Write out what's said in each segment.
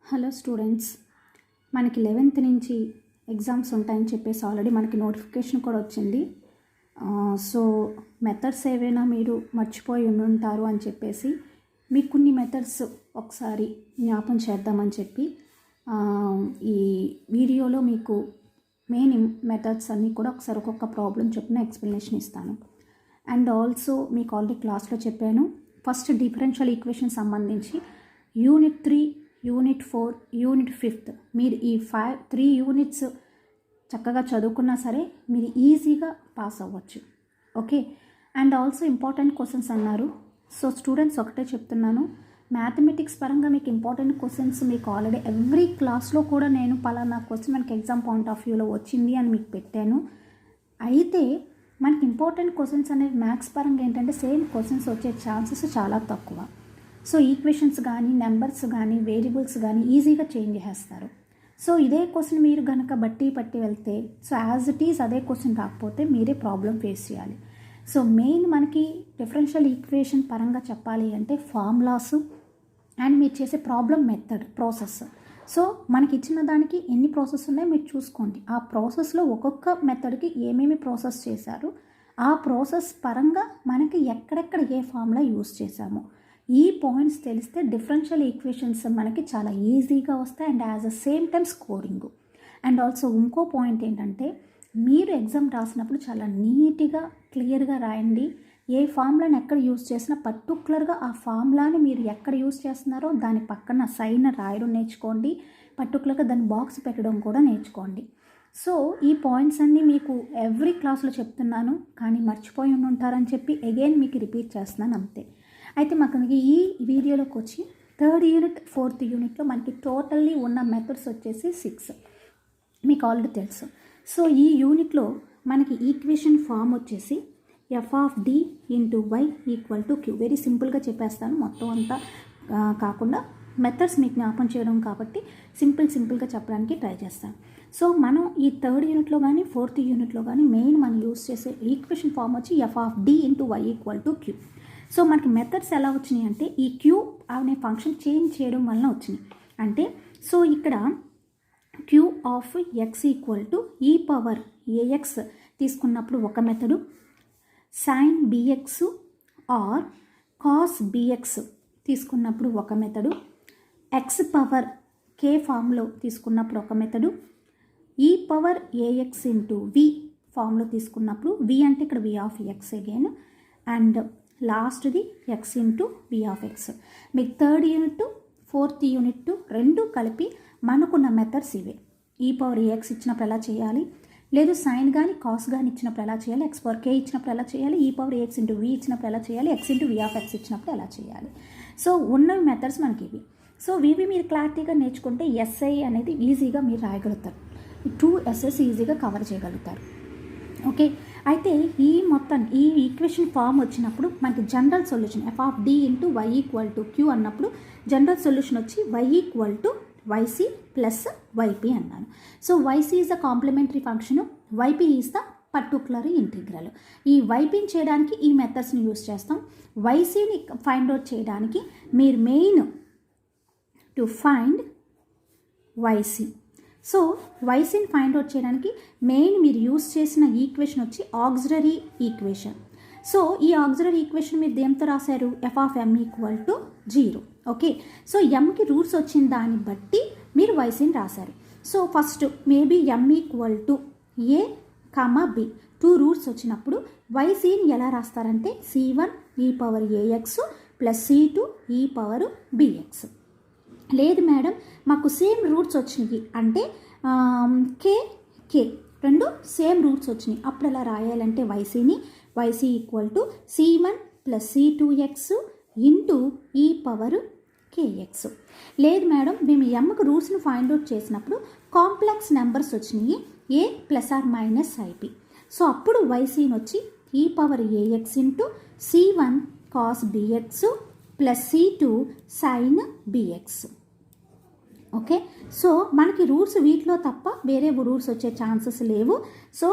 Hello students, మనకి 11th నుంచి exams ఉంటాయని చెప్పేసి ఆల్రెడీ మనకి నోటిఫికేషన్ కూడా వచ్చింది. సో మెథడ్స్ ఏవైనా మీరు మర్చిపోయి ఉంటారు అని చెప్పేసి మీకు కొన్ని మెథడ్స్ ఒకసారి జ్ఞాపం చేద్దామని చెప్పి ఈ వీడియోలో మీకు మెయిన్ మెథడ్స్ అన్నీ కూడా ఒకసారి ఒక్కొక్క ప్రాబ్లం చొప్పున ఎక్స్ప్లెనేషన్ ఇస్తాను. అండ్ ఆల్సో మీకు ఆల్రెడీ క్లాస్లో చెప్పాను, ఫస్ట్ డిఫరెన్షియల్ ఈక్వేషన్ సంబంధించి యూనిట్ 3, యూనిట్ 4, యూనిట్ 5 మీరు ఈ 3 యూనిట్స్ చక్కగా చదువుకున్నా సరే మీరు ఈజీగా పాస్ అవ్వచ్చు. Okay. And also important questions అన్నారు. సో స్టూడెంట్స్ ఒకటే చెప్తున్నాను, మ్యాథమెటిక్స్ పరంగా మీకు ఇంపార్టెంట్ క్వశ్చన్స్ మీకు ఆల్రెడీ ఎవ్రీ క్లాస్లో కూడా నేను పలానా క్వశ్చన్ మనకి ఎగ్జామ్ పాయింట్ ఆఫ్ వ్యూలో వచ్చింది అని మీకు పెట్టాను. అయితే మనకి ఇంపార్టెంట్ క్వశ్చన్స్ అనేవి మ్యాథ్స్ పరంగా ఏంటంటే సేమ్ క్వశ్చన్స్ వచ్చే ఛాన్సెస్ చాలా తక్కువ. సో ఈక్వేషన్స్ కానీ నెంబర్స్ కానీ వేరియబుల్స్ కానీ ఈజీగా చేంజ్ చేస్తారు. సో ఇదే క్వశ్చన్ మీరు కనుక పట్టి వెళ్తే సో యాజ్ ఇట్ ఈజ్ అదే క్వశ్చన్ రాకపోతే మీరే ప్రాబ్లం ఫేస్ చేయాలి. సో మెయిన్ మనకి డిఫరెన్షియల్ ఈక్వేషన్ పరంగా చెప్పాలి అంటే ఫార్ములాస్ అండ్ మీరు చేసే ప్రాబ్లం మెథడ్ ప్రాసెస్. సో మనకి ఇచ్చిన దానికి ఎన్ని ప్రాసెస్ ఉన్నాయో మీరు చూసుకోండి. ఆ ప్రాసెస్లో ఒక్కొక్క మెథడ్కి ఏమేమి ప్రాసెస్ చేశారు, ఆ ప్రాసెస్ పరంగా మనకి ఎక్కడెక్కడ ఏ ఫార్ములా యూజ్ చేశాము, ఈ పాయింట్స్ తెలిస్తే డిఫరెన్షియల్ ఈక్వేషన్స్ మనకి చాలా ఈజీగా వస్తాయి and as a same time scoring. And also ఇంకో పాయింట్ ఏంటంటే మీరు ఎగ్జామ్ రాసినప్పుడు చాలా నీట్గా క్లియర్గా రాయండి. ఏ ఫార్ములాని ఎక్కడ యూజ్ చేసినా పర్టికులర్గా ఆ ఫార్ములాని మీరు ఎక్కడ యూజ్ చేస్తున్నారో దాని పక్కన సైన్ రాయడం నేర్చుకోండి. పర్టికులర్గా దాని బాక్స్ పెట్టడం కూడా నేర్చుకోండి. సో ఈ పాయింట్స్ అన్నీ మీకు ఎవ్రీ క్లాస్లో చెప్తున్నాను, కానీ మర్చిపోయి ఉంటారని చెప్పి అగైన్ మీకు రిపీట్ చేస్తున్నాను అంతే. అయితే మనకి ఈ వీడియోలోకి వచ్చి 3rd యూనిట్ 4th యూనిట్లో మనకి టోటల్లీ ఉన్న మెథడ్స్ వచ్చేసి 6 మీకు ఆల్రెడీ తెలుసు. సో ఈ యూనిట్లో మనకి ఈక్వేషన్ ఫామ్ వచ్చేసి f(d) × y = q. వెరీ సింపుల్గా చెప్పేస్తాను, మొత్తం అంతా కాకుండా మెథడ్స్ మీకు జ్ఞాపం చేయడం కాబట్టి సింపుల్గా చెప్పడానికి ట్రై చేస్తాను. సో మనం ఈ 3rd యూనిట్లో కానీ 4th యూనిట్లో కానీ మెయిన్ మనం యూజ్ చేసే ఈక్వేషన్ ఫామ్ వచ్చి f(d) × y = q. సో మనకి మెథడ్స్ ఎలా వచ్చినాయి అంటే ఈ q అనే ఫంక్షన్ చేంజ్ చేయడం వలన వచ్చినాయి. అంటే సో ఇక్కడ q ఆఫ్ x = e⁻ax తీసుకున్నప్పుడు ఒక method, sin bx or cos bx తీసుకున్నప్పుడు ఒక మెథడు, x పవర్ k ఫామ్లో తీసుకున్నప్పుడు ఒక మెథడు, e⁻ax × v ఫామ్లో తీసుకున్నప్పుడు v అంటే ఇక్కడ v of x again, and లాస్ట్ది x × v ఆఫ్ x. మీకు 3rd యూనిట్ 4th యూనిట్ రెండు కలిపి మనకున్న మెథడ్స్ ఇవే. e⁻ax ఇచ్చినప్పుడు ఎలా చేయాలి, లేదు సైన్ కానీ కాస్ కానీ ఇచ్చినప్పుడు ఎలా చేయాలి, x⁻k ఇచ్చినప్పుడు ఎలా చేయాలి, e⁻ax × v ఇచ్చినప్పుడు ఎలా చేయాలి, x × v ఆఫ్ x ఇచ్చినప్పుడు ఎలా చేయాలి. సో ఉన్న మెథడ్స్ మనకి ఇవి. సో ఇవి మీరు క్లారిటీగా నేర్చుకుంటే ఎస్ఐ అనేది ఈజీగా మీరు రాయగలుగుతారు. 2 essays ఈజీగా కవర్ చేయగలుగుతారు. ఓకే. అయితే ఈ మొత్తం ఈ ఈక్వేషన్ ఫామ్ వచ్చినప్పుడు మనకి general solution f(d) × y = q అన్నప్పుడు జనరల్ సొల్యూషన్ వచ్చి y = yc + yp అన్నాను. So yc is the complementary function, yp is the particular integral. ఈ ypని చేయడానికి ఈ మెథడ్స్ని యూజ్ చేస్తాం. ycని ఫైండ్ అవుట్ చేయడానికి మీరు main to find yc. So ycని ఫైండ్ అవుట్ చేయడానికి మెయిన్ మీరు యూజ్ చేసిన ఈక్వేషన్ వచ్చి ఆక్సిలరీ ఈక్వేషన్. సో ఈ ఆక్సిలరీ ఈక్వేషన్ మీరు దేంతో రాశారు, f(m) = 0. ఓకే. సో mకి రూట్స్ వచ్చిన దాన్ని బట్టి మీరు ycని రాశారు. So first maybe m = a, b 2 roots వచ్చినప్పుడు ycని ఎలా రాస్తారంటే c1 e⁻ax + c2 e⁻bx. లేదు మేడం మాకు సేమ్ రూట్స్ వచ్చినాయి అంటే k రెండు సేమ్ రూట్స్ వచ్చినాయి, అప్పుడు ఎలా రాయాలంటే ycని yc = c1 + c2x × e⁻kx. లేదు మేడం మేము mకి రూట్స్ని ఫైండ్ అవుట్ చేసినప్పుడు కాంప్లెక్స్ నెంబర్స్ వచ్చినాయి a ± ip. సో అప్పుడు ycని వచ్చి e⁻ax × c1 cos bx + c2 sin bx. Okay. So మనకి రూట్స్ వీటిలో తప్ప వేరే రూట్స్ వచ్చే ఛాన్సెస్ లేవు. సో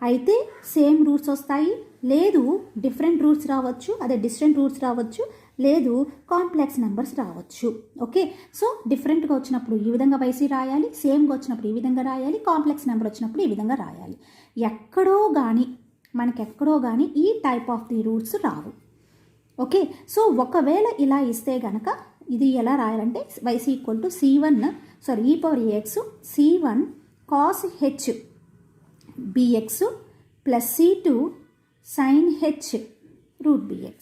అయితే సేమ్ రూట్స్ వస్తాయి, లేదు డిఫరెంట్ రూట్స్ రావచ్చు, అదే డిస్టెంట్ రూట్స్ రావచ్చు, లేదు కాంప్లెక్స్ నెంబర్స్ రావచ్చు. ఓకే, సో డిఫరెంట్గా వచ్చినప్పుడు ఈ విధంగా వైసీ రాయాలి, సేమ్గా వచ్చినప్పుడు ఈ విధంగా రాయాలి, కాంప్లెక్స్ నెంబర్ వచ్చినప్పుడు ఈ విధంగా రాయాలి. ఎక్కడో కానీ ఈ టైప్ ఆఫ్ ది రూట్స్ రావు. ఓకే, సో ఒకవేళ ఇలా ఇస్తే గనక ఇది ఎలా రాయాలంటే y c equal to e power ax c1 cos h bx plus c2 sin h root bx.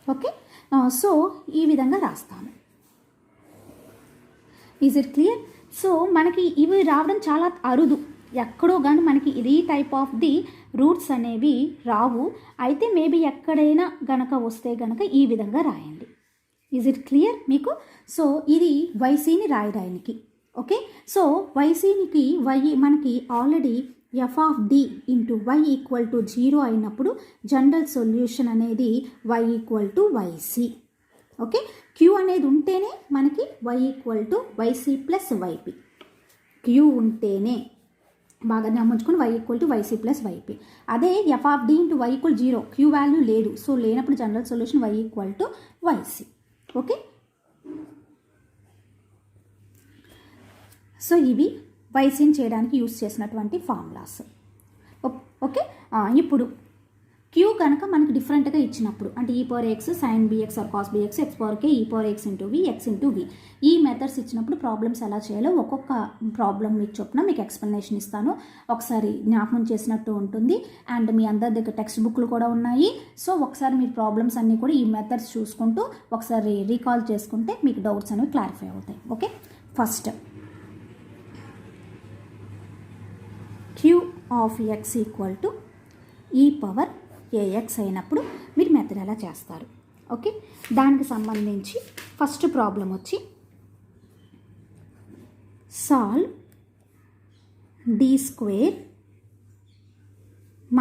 Okay, so ఈ విధంగా రాస్తాను. Is it clear? సో మనకి ఇవి రావడం చాలా అరుదు, ఎక్కడో కానీ మనకి ఈ టైప్ ఆఫ్ ది రూట్స్ అనేవి రావు. అయితే మేబీ ఎక్కడైనా గనక వస్తే గనక ఈ విధంగా రాయండి. ఈజ్ ఇట్ క్లియర్ మీకు? సో ఇది వైసీని రాయడానికి. ఓకే, సో వైసీనికి మనకి already f of D into why equal to 0 అయినప్పుడు జనరల్ సొల్యూషన్ అనేది y equal to y c. Okay, Q అనేది ఉంటేనే మనకి y equal to y c plus y p. Q ఉంటేనే బాగా గమనించుకొని y equal to y c plus y p. అదే f of D into why equal 0, Q value లేదు, సో లేనప్పుడు general solution why equal to y c. Okay, so ఇవి వైసీని చేయడానికి యూస్ చేసినటువంటి formulas. Okay, ఇప్పుడు క్యూ కనుక మనకి డిఫరెంట్గా ఇచ్చినప్పుడు అంటే ఈ power x sine b x or cos b x x power k e power x into v x into v, ఈ మెథడ్స్ ఇచ్చినప్పుడు ప్రాబ్లమ్స్ ఎలా చేయాలో ఒక్కొక్క ప్రాబ్లం మీకు చొప్పున మీకు ఎక్స్ప్లెనేషన్ ఇస్తాను. ఒకసారి జ్ఞాపకం చేసినట్టు ఉంటుంది. అండ్ మీ అందరి దగ్గర టెక్స్ట్ బుక్లు కూడా ఉన్నాయి. సో ఒకసారి మీరు ప్రాబ్లమ్స్ అన్నీ కూడా ఈ మెథడ్స్ చూసుకుంటూ ఒకసారి రీకాల్ చేసుకుంటే మీకు డౌట్స్ అనేవి క్లారిఫై అవుతాయి. Okay, first Q of X equal to ఈ పవర్ ఏఎక్స్ అయినప్పుడు మీరు మెథడ్ ఎలా చేస్తారు? ఓకే, దానికి సంబంధించి ఫస్ట్ ప్రాబ్లం వచ్చి solve D square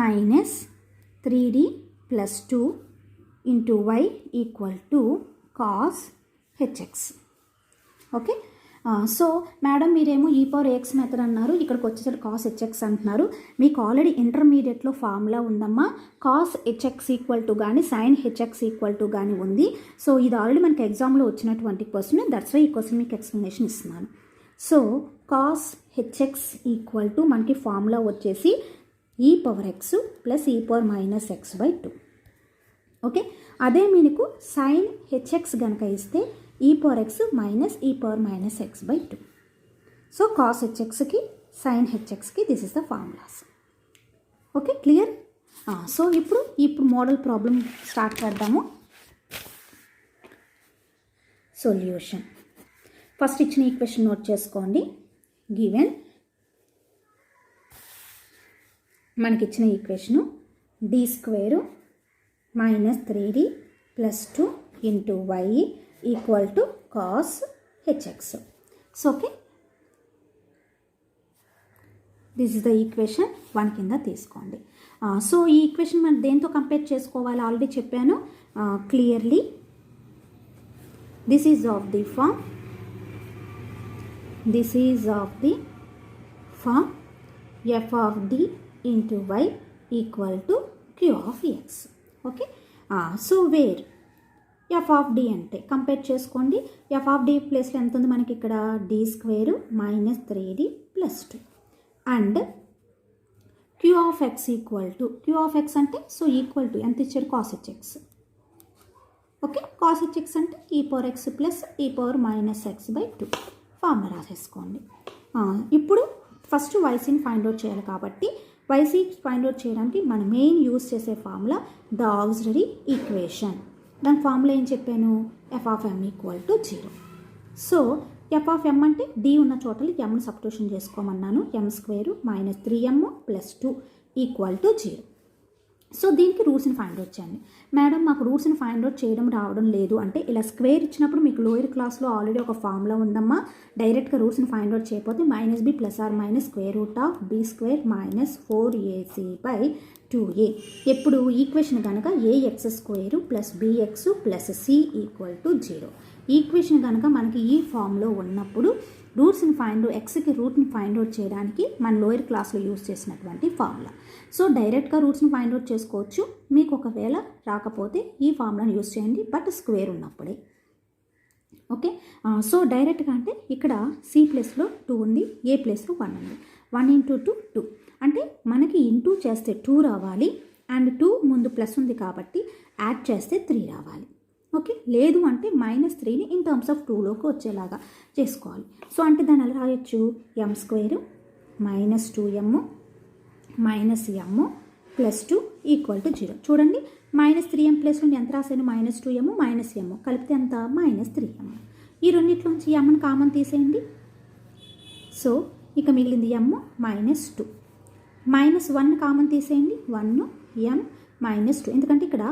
minus 3d plus 2 into why equal to cos HX. Okay, so madam మీరేమో ఈ పవర్ ఎక్స్ మెథడ్ అన్నారు, ఇక్కడికి వచ్చేసరికి కాస్ హెచ్ఎక్స్ అంటున్నారు. మీకు ఆల్రెడీ ఇంటర్మీడియట్లో ఫార్ములా ఉందమ్మా, కాస్ హెచ్ఎక్స్ ఈక్వల్ టు కానీ సైన్ హెచ్ఎక్స్ ఈక్వల్ టు కానీ ఉంది. సో ఇది ఆల్రెడీ మనకి ఎగ్జామ్లో వచ్చినటువంటి క్వశ్చన్, దట్స్ వై ఈ క్వశ్చన్ మీకు ఎక్స్ప్లెనేషన్ ఇస్తున్నాను. So cos h x equal to మనకి ఫార్ములా వచ్చేసి ఈ పవర్ ఎక్స్ ప్లస్ ఈ power minus x by 2. Okay, అదే మీకు సైన్ హెచ్ఎక్స్ కనుక ఇస్తే e power x minus e power minus x by 2. So cos హెచ్ఎక్స్కి సైన్ హెచ్ఎక్స్కి this is the formulas. Okay, clear? So ఇప్పుడు model problem start చేద్దాము. Solution first ఇచ్చిన equation note చేసుకోండి. గివెన్ మనకి ఇచ్చిన equation D square minus 3d plus 2 into why equal to cos HX. So okay, this is the equation 1 కింద తీసుకోండి. So ఈ equation మనం దేంతో కంపేర్ చేసుకోవాలి ఆల్రెడీ చెప్పాను clearly. This is of the form F of D into why equal to Q of X. Okay, so where F of D అంటే compare చేసుకోండి. F of D ప్లేస్లో ఎంత ఉంది మనకి ఇక్కడ D square minus 3d plus 2 and Q of X equal to Q of X అంటే so equal to ఎంత ఇచ్చారు cos HX. Okay, cos HX అంటే ఈ పవర్ ఎక్స్ ప్లస్ ఈ power minus x by 2 formula రాసేసుకోండి. ఇప్పుడు ఫస్ట్ వైసీని ఫైండ్ అవుట్ చేయాలి కాబట్టి వైసీ ఫైండ్ అవుట్ చేయడానికి మనం మెయిన్ యూజ్ చేసే ఫార్ములా ద ఆక్సిలరీ ఈక్వేషన్. దాని ఫార్ములా ఏం చెప్పాను? F of M equal to 0. So F of M అంటే డి ఉన్న చోటలు ఎమ్ని సబ్స్టిట్యూషన్ చేసుకోమన్నాను. M square minus 3m plus 2 equal to 0. So దీనికి రూట్స్ని ఫైండ్ అవుట్ చేయండి. మేడం మాకు రూట్స్ని ఫైండ్ అవుట్ చేయడం రావడం లేదు అంటే ఇలా స్క్వేర్ ఇచ్చినప్పుడు మీకు లోయర్ క్లాస్లో ఆల్రెడీ ఒక ఫార్ములా ఉందమ్మా. డైరెక్ట్గా రూట్స్ని ఫైండ్ అవుట్ చేయకపోతే minus B plus or minus square root of B square minus 4ac by 2a. ఎప్పుడు ఈక్వేషన్ కనుక ax² plus bx plus c equal to 0. Equation కనుక మనకి ఈ ఫామ్లో ఉన్నప్పుడు రూట్స్ని ఎక్స్కి రూట్ని ఫైండ్ అవుట్ చేయడానికి మన లోయర్ క్లాస్లో యూజ్ చేసినటువంటి ఫార్ములా. సో డైరెక్ట్గా రూట్స్ని ఫైండ్ అవుట్ చేసుకోవచ్చు. మీకు ఒకవేళ రాకపోతే ఈ ఫార్ములాని యూజ్ చేయండి, బట్ స్క్వేర్ ఉన్నప్పుడే. ఓకే, సో డైరెక్ట్గా అంటే ఇక్కడ c ప్లేస్లో 2 ఉంది, a ప్లేస్లో 1 ఉంది. 1 × 2 2 అంటే మనకి ఇంటూ చేస్తే 2 రావాలి, అండ్ 2 ముందు ప్లస్ ఉంది కాబట్టి యాడ్ చేస్తే 3 రావాలి. ఓకే, లేదు అంటే -3ని ఇన్ టర్మ్స్ ఆఫ్ 2లోకి వచ్చేలాగా చేసుకోవాలి. సో అంటే దాన్ని ఎలా రాయొచ్చు, m² -2m -m plus 2 equal to 0. చూడండి, -3m ప్లస్ నుండి ఎంత రాసాను, -2m -m కలిపితే ఎంత, -3m. ఈ రెండింటిలోంచి mని కామన్ తీసేయండి. సో ఇక మిగిలింది m -2. -1 కామన్ తీసేయండి, 1m -2. ఎందుకంటే ఇక్కడ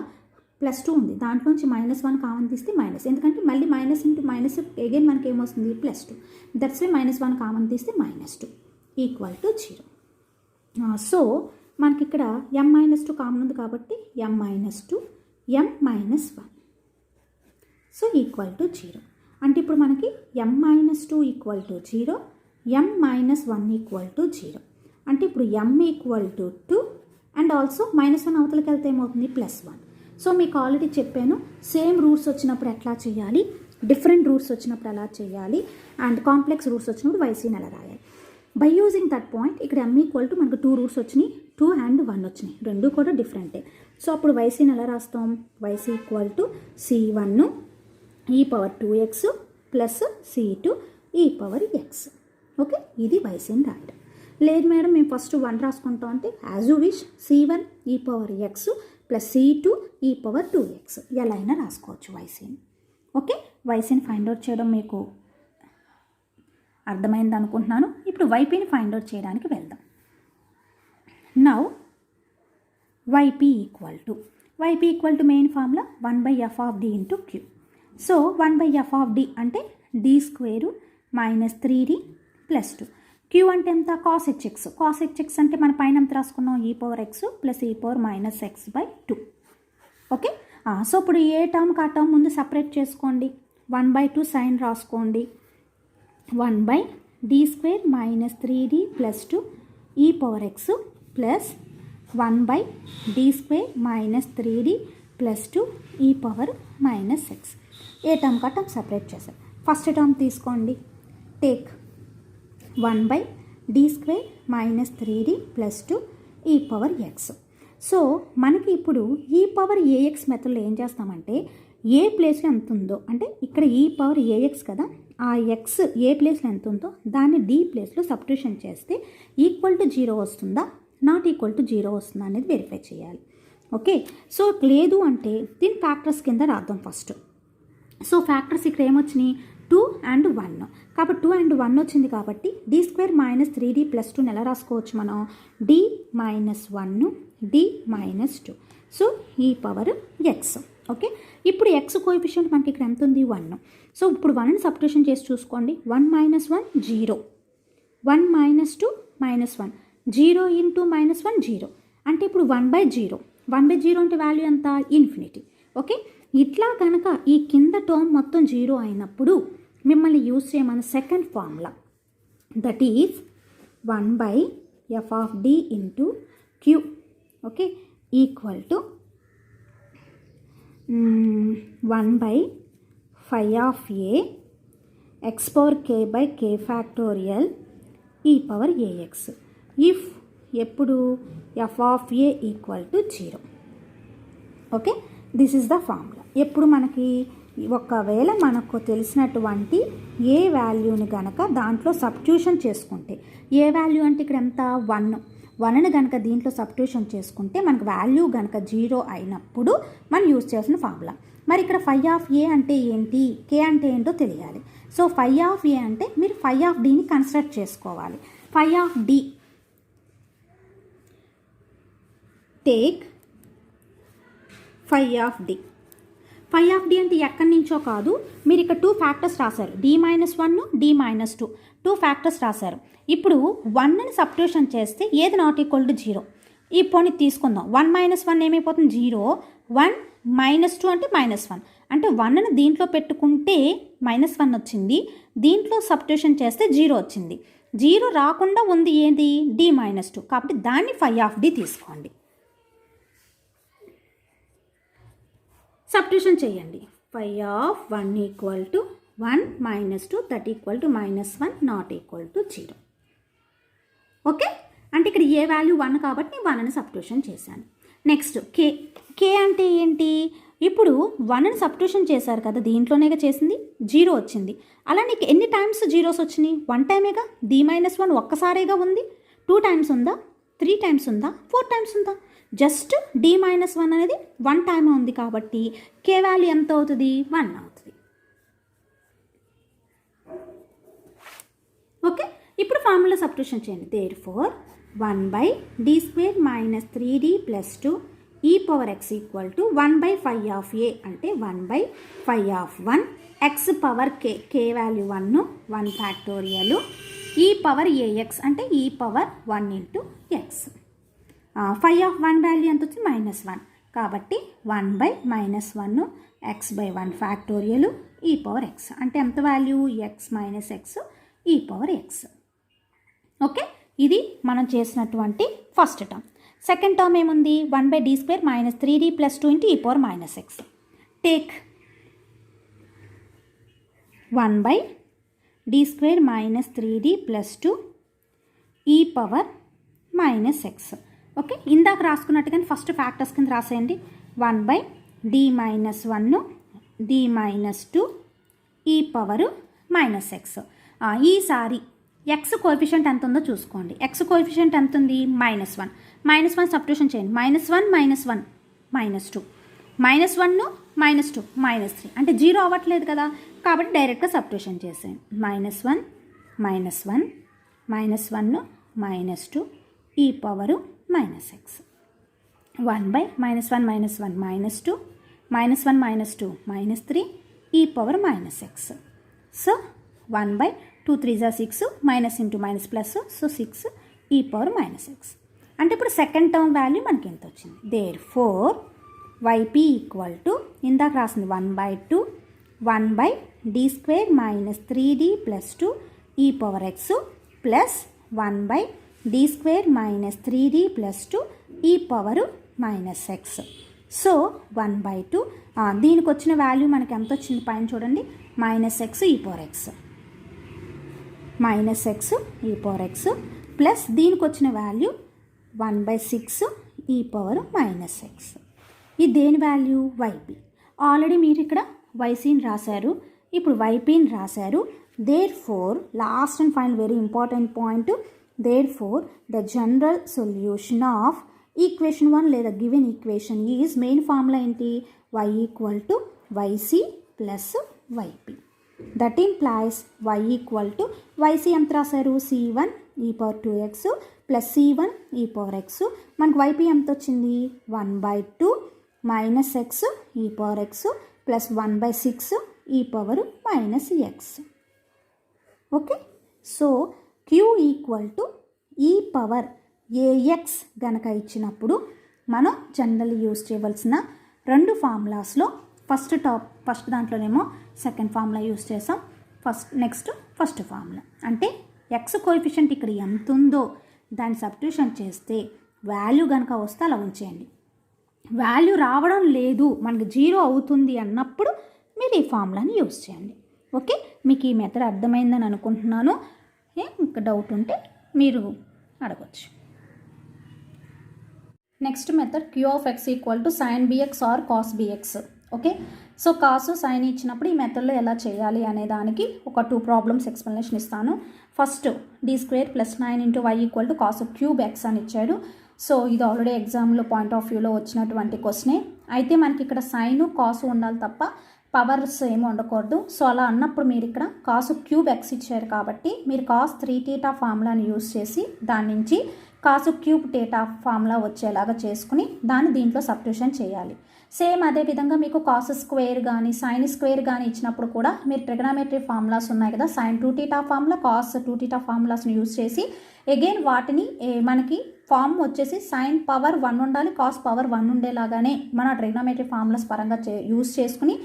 +2 ఉంది, దాంట్లోంచి -1 కామన్ తీస్తే మైనస్, ఎందుకంటే మళ్ళీ మైనస్ ఇంటూ మైనస్ అగైన్ మనకి ఏమొస్తుంది, +2. దట్స్ వై -1 కామన్ తీస్తే -2 ఈక్వల్ టు 0. సో మనకి ఇక్కడ m-2 కామన్ ఉంది కాబట్టి m -2 m -1 so equal to 0. అంటే ఇప్పుడు మనకి m-2 equal to 0, m -1 equal to 0. అంటే ఇప్పుడు m equal to 2 and also -1 అవతలకి వెళ్తే ఏమవుతుంది, +1. సో మీకు ఆల్రెడీ చెప్పాను, సేమ్ రూట్స్ వచ్చినప్పుడు ఎట్లా చేయాలి, డిఫరెంట్ రూట్స్ వచ్చినప్పుడు ఎలా చేయాలి, అండ్ కాంప్లెక్స్ రూట్స్ వచ్చినప్పుడు YCని ఎలా రాయాలి. బై యూజింగ్ దట్ పాయింట్ ఇక్కడ m ఈక్వల్ టు మనకు 2 రూట్స్ వచ్చినాయి, 2 and 1 వచ్చినాయి, రెండు కూడా డిఫరెంటే. సో అప్పుడు YCని ఎలా రాస్తాం, YC equal to C1 e⁻2x plus C2 e⁻x. Okay, ఇది YCని రాయడం. లేదు మేడం మేము ఫస్ట్ 1 రాసుకుంటాం అంటే as you wish, C1 e⁻x plus C2 e⁻2x ఎలా అయినా రాసుకోవచ్చు YCని. ఓకే, YCని ఫైండ్ అవుట్ చేయడం మీకు అర్థమైంది అనుకుంటున్నాను. ఇప్పుడు YPని ఫైండ్ అవుట్ చేయడానికి వెళ్దాం. Now YP equal to main formula 1/f(d) × Q. So 1/f(d) అంటే d² -3d + 2. Q అంటే ఎంత, cos hx. cos hx అంటే మన పైన ఎంత రాసుకున్నాం, e⁻x plus e⁻−x/2. Okay, so ఇప్పుడు ఏ టర్మ్ ఆ టర్మ్ ముందు సపరేట్ చేసుకోండి, 1/2 సైన్ రాసుకోండి, 1/d² -3d + 2 e⁻x plus 1/d² -3d + 2 e⁻−x. ఏ టర్మ్ ఆ టర్మ్ సపరేట్ చేశారు. ఫస్ట్ టర్మ్ తీసుకోండి, take 1/d² -3d + 2 e⁻x. So మనకి ఇప్పుడు e⁻ax మెథడ్లో ఏం చేస్తామంటే, ఏ ప్లేస్లో ఎంత ఉందో, అంటే ఇక్కడ e⁻ax కదా, ఆ x ఏ ప్లేస్లో ఎంత ఉందో దాన్ని d ప్లేస్లో సబ్స్టిట్యూషన్ చేస్తే ఈక్వల్ టు 0 వస్తుందా, నాట్ ఈక్వల్ టు 0 వస్తుందా అనేది వెరిఫై చేయాలి. ఓకే, సో లేదు అంటే దీని ఫ్యాక్టర్స్ కింద రాద్దాం ఫస్ట్. సో ఫ్యాక్టర్స్ ఇక్కడ ఏమొచ్చినాయి, 2 and 1. కాబట్టి 2 and 1 వచ్చింది కాబట్టి d² -3d + 2 ఎలా రాసుకోవచ్చు మనం, d -1 d -2. So e⁻x. Okay, ఇప్పుడు x కోఎఫిషియంట్ మనకి ఇక్కడ ఎంత ఉంది, 1. సో ఇప్పుడు 1ని సబ్స్టిట్యూషన్ చేసి చూసుకోండి, 1 - 1 0, 1 - 2 -1, 0 × -1 0. అంటే ఇప్పుడు 1/0. 1/0 అంటే వాల్యూ ఎంత, ఇన్ఫినిటీ. ఓకే, ఇట్లా కనుక ఈ కింద టర్మ్ మొత్తం 0 అయినప్పుడు మిమ్మల్ని యూజ్ చేయమన్న second formula, that is 1/f(d) × Q. Okay, equal to 1/phi(a) x⁴k/k e⁻ax if ఎప్పుడు f(a) equal to 0. Okay, this is the formula. ఎప్పుడు మనకి ఒకవేళ మనకు తెలిసినటువంటి ఏ వాల్యూని కనుక దాంట్లో సబ్స్టిట్యూషన్ చేసుకుంటే, ఏ వాల్యూ అంటే ఇక్కడ ఎంత, 1ని కనుక దీంట్లో సబ్స్టిట్యూషన్ చేసుకుంటే మనకు వాల్యూ కనుక 0 అయినప్పుడు మనం యూజ్ చేయాల్సిన ఫార్ములా. మరి ఇక్కడ φ(a) అంటే ఏంటి, k అంటే ఏంటో తెలియాలి. సో φ(a) అంటే మీరు φ(d)ని కన్స్ట్రక్ట్ చేసుకోవాలి. φ(d) take φ(d). φ(d) అంటే ఎక్కడి నుంచో కాదు, మీరు ఇక్కడ 2 ఫ్యాక్టర్స్ రాశారు, d -1 d -2 2 ఫ్యాక్టర్స్ రాశారు. ఇప్పుడు 1ని సబ్స్టిట్యూషన్ చేస్తే ఏది నాట్ ఈక్వల్ టు 0, ఈ పోనీ తీసుకుందాం. 1 - 1 ఏమైపోతుంది 0, 1 - 2 అంటే -1, అంటే 1ని దీంట్లో పెట్టుకుంటే -1 వచ్చింది, దీంట్లో సబ్స్టిట్యూషన్ చేస్తే 0 వచ్చింది. 0 రాకుండా ఉంది ఏంది D-2, కాబట్టి దాన్ని φ తీసుకోండి. సబ్స్టిట్యూషన్ చేయండి. φ1 = 1 - 2 that equal to -1 not equal to 0. Okay, అంటే ఇక్కడ ఏ వాల్యూ 1 కాబట్టి 1ని సబ్స్టిట్యూషన్ చేశాను. నెక్స్ట్ కే అంటే ఏంటి? ఇప్పుడు 1ని సబ్స్టిట్యూషన్ చేశారు కదా, దీంట్లోనేగా చేసింది, 0 వచ్చింది. అలా నీకు ఎన్ని టైమ్స్ జీరోస్ వచ్చినాయి? 1 టైమేగా. D-1 ఒక్కసారేగా ఉంది. 2 టైమ్స్ ఉందా, 3 టైమ్స్ ఉందా, 4 టైమ్స్ ఉందా? జస్ట్ D-1 అనేది 1 టైమ్ ఉంది కాబట్టి కే వాల్యూ ఎంత అవుతుంది? 1 అవుతుంది. ఓకే, ఇప్పుడు ఫార్ములా సబ్స్టిట్యూషన్ చేయండి. దేర్ఫోర్ 1/d² - 3d + 2 e⁻x = 1/φ అంటే 1/φ1 x power k value 1 factorial e⁻ax అంటే e⁻1 × x. φ1 వాల్యూ ఎంత వచ్చింది? -1, కాబట్టి 1/-1 x/1 ఫ్యాక్టోరియల్ e⁻x అంటే ఎంత value? x - x e⁻x. Okay, ఇది మనం చేసినటువంటి ఫస్ట్ టర్మ్. సెకండ్ టర్మ్ ఏముంది? 1/d² - 3d + 2 × e⁻x. Take 1/d² - 3d + 2 e⁻x. Okay, ఇందాక రాసుకున్నట్టుగానే ఫస్ట్ ఫ్యాక్టర్స్ కింద రాసేయండి. 1/d-1 d-2 e⁻x. ఈసారి ఎక్స్ కోఎఫిషియంట్ ఎంత ఉందో చూసుకోండి. ఎక్స్ కోఎఫిషియంట్ ఎంత ఉంది? -1. -1 సబ్స్టిట్యూషన్ చేయండి. -1 - 1 -2 -1 -2 -3 అంటే 0 అవ్వట్లేదు కదా, కాబట్టి డైరెక్ట్గా సబ్స్టిట్యూషన్ చేసేయండి. -1 -1 -1 -2 e⁻x. 1/-1 -1 -2 -1 -2 -3 e⁻x. So 1/2 3 = 6 minus into minus plus, so 6 e⁻x. అంటే ఇప్పుడు సెకండ్ టర్మ్ వాల్యూ మనకి ఎంత వచ్చింది? దేర్ఫోర్ yp = ఇందాక రాసింది 1/2 1/d² - 3d + 2 e⁻x plus 1/d² - 3d + 2 e⁻x. So 1/2 దీనికి వచ్చిన వాల్యూ మనకి ఎంత వచ్చింది? పైన చూడండి, -x e⁻x -x e⁻x plus దీనికి వచ్చిన వాల్యూ 1/6 e⁻x. ఇది దేని వాల్యూ? yp. ఆల్రెడీ మీరు ఇక్కడ ycని రాశారు, ఇప్పుడు ypని రాశారు. Therefore last and final very important point, therefore the general solution of equation 1 లేదా given equation is main formula ఏంటి? y = yc + yp. That implies y = yc ఎంత రాశారు? c1 e⁻2x plus c1 e⁻x. మనకు yp ఎంత వచ్చింది? 1/2 - x e⁻x plus 1/6 e⁻x. Okay, so q = e⁻ax గనక ఇచ్చినప్పుడు మనం జనరల్ యూజ్ చేయవలసిన రెండు ఫార్ములాస్లో ఫస్ట్ దాంట్లోనేమో సెకండ్ ఫార్ములా యూజ్ చేసాం, ఫస్ట్ ఫార్ములా అంటే ఎక్స్ కోఎఫిషియంట్ ఇక్కడ ఎంత ఉందో దాన్ని సబ్స్టిట్యూషన్ చేస్తే వాల్యూ కనుక వస్తే అలా ఉంచేయండి. వాల్యూ రావడం లేదు, మనకి 0 అవుతుంది అన్నప్పుడు మీరు ఈ ఫార్ములాని యూజ్ చేయండి. ఓకే, మీకు ఈ మెథడ్ అర్థమైందని అనుకుంటున్నాను. ఇంకా డౌట్ ఉంటే మీరు అడగచ్చు. Next method q(x) = sin bx or cos bx. Okay, so cos sine ఇచ్చినప్పుడు ఈ మెథడ్లో ఎలా చేయాలి అనే దానికి ఒక 2 ప్రాబ్లమ్స్ ఎక్స్ప్లెనేషన్ ఇస్తాను. First d² + 9 × y = cos³ x అని ఇచ్చాడు. సో ఇది ఆల్రెడీ ఎగ్జామ్లో పాయింట్ ఆఫ్ వ్యూలో వచ్చినటువంటి క్వశ్చనే. అయితే మనకి ఇక్కడ సైను కాసు ఉండాలి తప్ప పవర్స్ ఏమి ఉండకూడదు. సో అలా అన్నప్పుడు మీరు ఇక్కడ cos³ x ఇచ్చారు కాబట్టి మీరు cos 3θ ఫార్ములాని యూజ్ చేసి దాని నుంచి cos³ ఫార్ములా వచ్చేలాగా చేసుకుని దాన్ని దీంట్లో సబ్స్టిట్యూషన్ చేయాలి. సేమ్ అదేవిధంగా మీకు cos² కానీ sin² కానీ ఇచ్చినప్పుడు కూడా మీరు ట్రిగనామెట్రీ ఫార్ములాస్ ఉన్నాయి కదా, sin 2θ ఫార్ములా cos 2θ ఫార్ములాస్ని యూజ్ చేసి అగైన్ వాటిని మనకి ఫామ్ వచ్చేసి సైన్ పవర్ 1 ఉండాలి, కాస్ పవర్ 1 ఉండేలాగానే మన ట్రిగ్నోమెట్రీ ఫార్ములాస్ పరంగా యూస్ చేసుకుని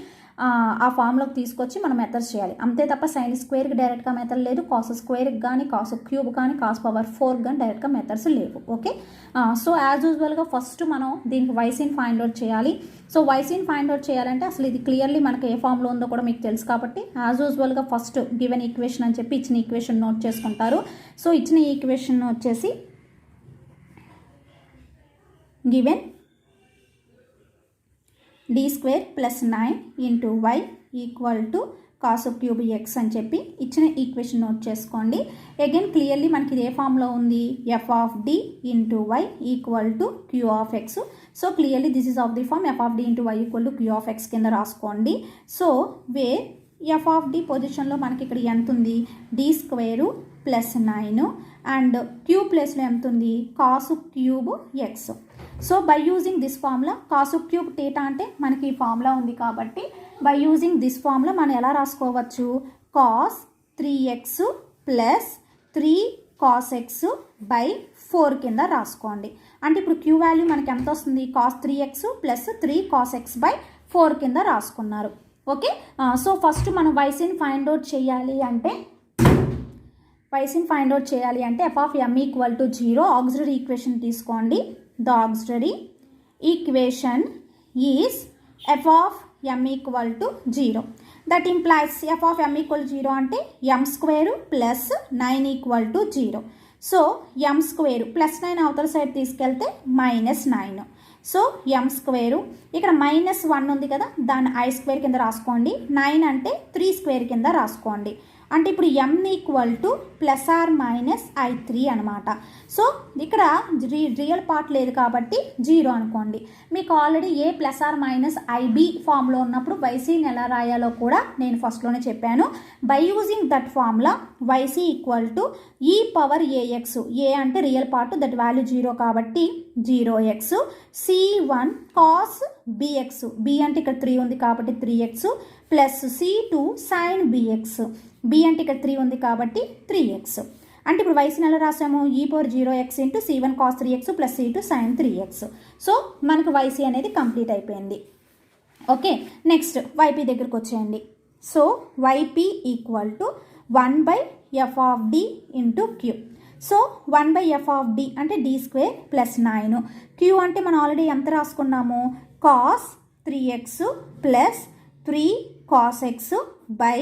ఆ ఫామ్లోకి తీసుకొచ్చి మనం మెథడ్స్ చేయాలి. అంతే తప్ప సైన్ స్క్వేర్కి డైరెక్ట్గా మెథడ్ లేదు, కాస్ స్క్వేర్కి కానీ, కాస్ క్యూబ్ కానీ, కాస్ పవర్ 4 కానీ డైరెక్ట్గా మెథడ్స్ లేవు. ఓకే, సో యాజ్ యూజువల్గా ఫస్ట్ మనం దీనికి వైసీని ఫైండ్ అవుట్ చేయాలి. సో వైసీని ఫైండ్ అవుట్ చేయాలంటే అసలు ఇది క్లియర్లీ మనకు ఏ ఫామ్లో ఉందో కూడా మీకు తెలుసు కాబట్టి యాజ్ యూజువల్గా ఫస్ట్ గివెన్ ఈక్వేషన్ అని చెప్పి ఇచ్చిన ఈక్వేషన్ నోట్ చేసుకుంటారు. సో ఇచ్చిన ఈక్వేషన్ వచ్చేసి given d square plus 9 into y equal to cos cube X అని చెప్పి ఇచ్చిన ఈక్వేషన్ నోట్ చేసుకోండి. అగైన్ క్లియర్లీ మనకి ఇది ఏ ఫామ్లో ఉంది, F of D into why equal to Q of X. So clearly this is of the form F of D into why equal to Q of X కింద రాసుకోండి. So where F of D పొజిషన్లో మనకి ఇక్కడ ఎంత ఉంది, D square plus 9 and Q ప్లేస్లో ఎంత ఉంది, cos cube x. So by using this formula cos cube theta అంటే మనకి ఈ ఫార్ములా ఉంది కాబట్టి బై యూజింగ్ దిస్ ఫార్ములా మనం ఎలా రాసుకోవచ్చు, cos 3x plus 3 cos x by 4 కింద రాసుకోండి. అంటే ఇప్పుడు క్యూ వాల్యూ మనకి ఎంత వస్తుంది, cos 3x plus 3 cos x by 4 కింద రాసుకున్నారు. ఓకే, సో ఫస్ట్ మనం వైసీని ఫైండ్ అవుట్ చేయాలి అంటే F of M equal to 0 auxiliary equation తీసుకోండి. The auxiliary equation is f of m equal to 0. That implies f of m equal to 0 అంటే m square plus 9 equal to 0. So m square plus 9 అవతల side తీసుకెళ్తే -9. So m square ఇక్కడ -1 ఉంది కదా, దాన్ని i square కింద రాసుకోండి. 9 అంటే 3 స్క్వేర్ కింద రాసుకోండి. అంటే ఇప్పుడు m equal to plus or minus i3 అనమాట. సో ఇక్కడ రియల్ పార్ట్ లేదు కాబట్టి 0 అనుకోండి. మీకు already A plus or minus IB ఫామ్లో ఉన్నప్పుడు వైసీని ఎలా రాయాలో కూడా నేను ఫస్ట్లోనే చెప్పాను. By using that formula YC equal to ఈ పవర్ ఏఎక్స్, ఏ అంటే రియల్ పార్ట్, దట్ వాల్యూ 0 కాబట్టి 0x c1 cos bx, b అంటే ఇక్కడ 3 ఉంది కాబట్టి 3x plus c2 sign bx, b అంటే ఇక్కడ 3 ఉంది కాబట్టి 3x. అంటే ఇప్పుడు వైసీని ఎలా రాసాము, E power 0x into c1 cos 3x plus c2 sine 3x. So మనకు వైసీ అనేది కంప్లీట్ అయిపోయింది. ఓకే, నెక్స్ట్ వైపీ దగ్గరకు వచ్చేయండి. So YP equal to 1/f of D into queue. So 1/f of D అంటే డి స్క్వేర్ ప్లస్ 9, క్యూ అంటే మనం already ఎంత రాసుకున్నాము, cos 3x plus 3 cos x by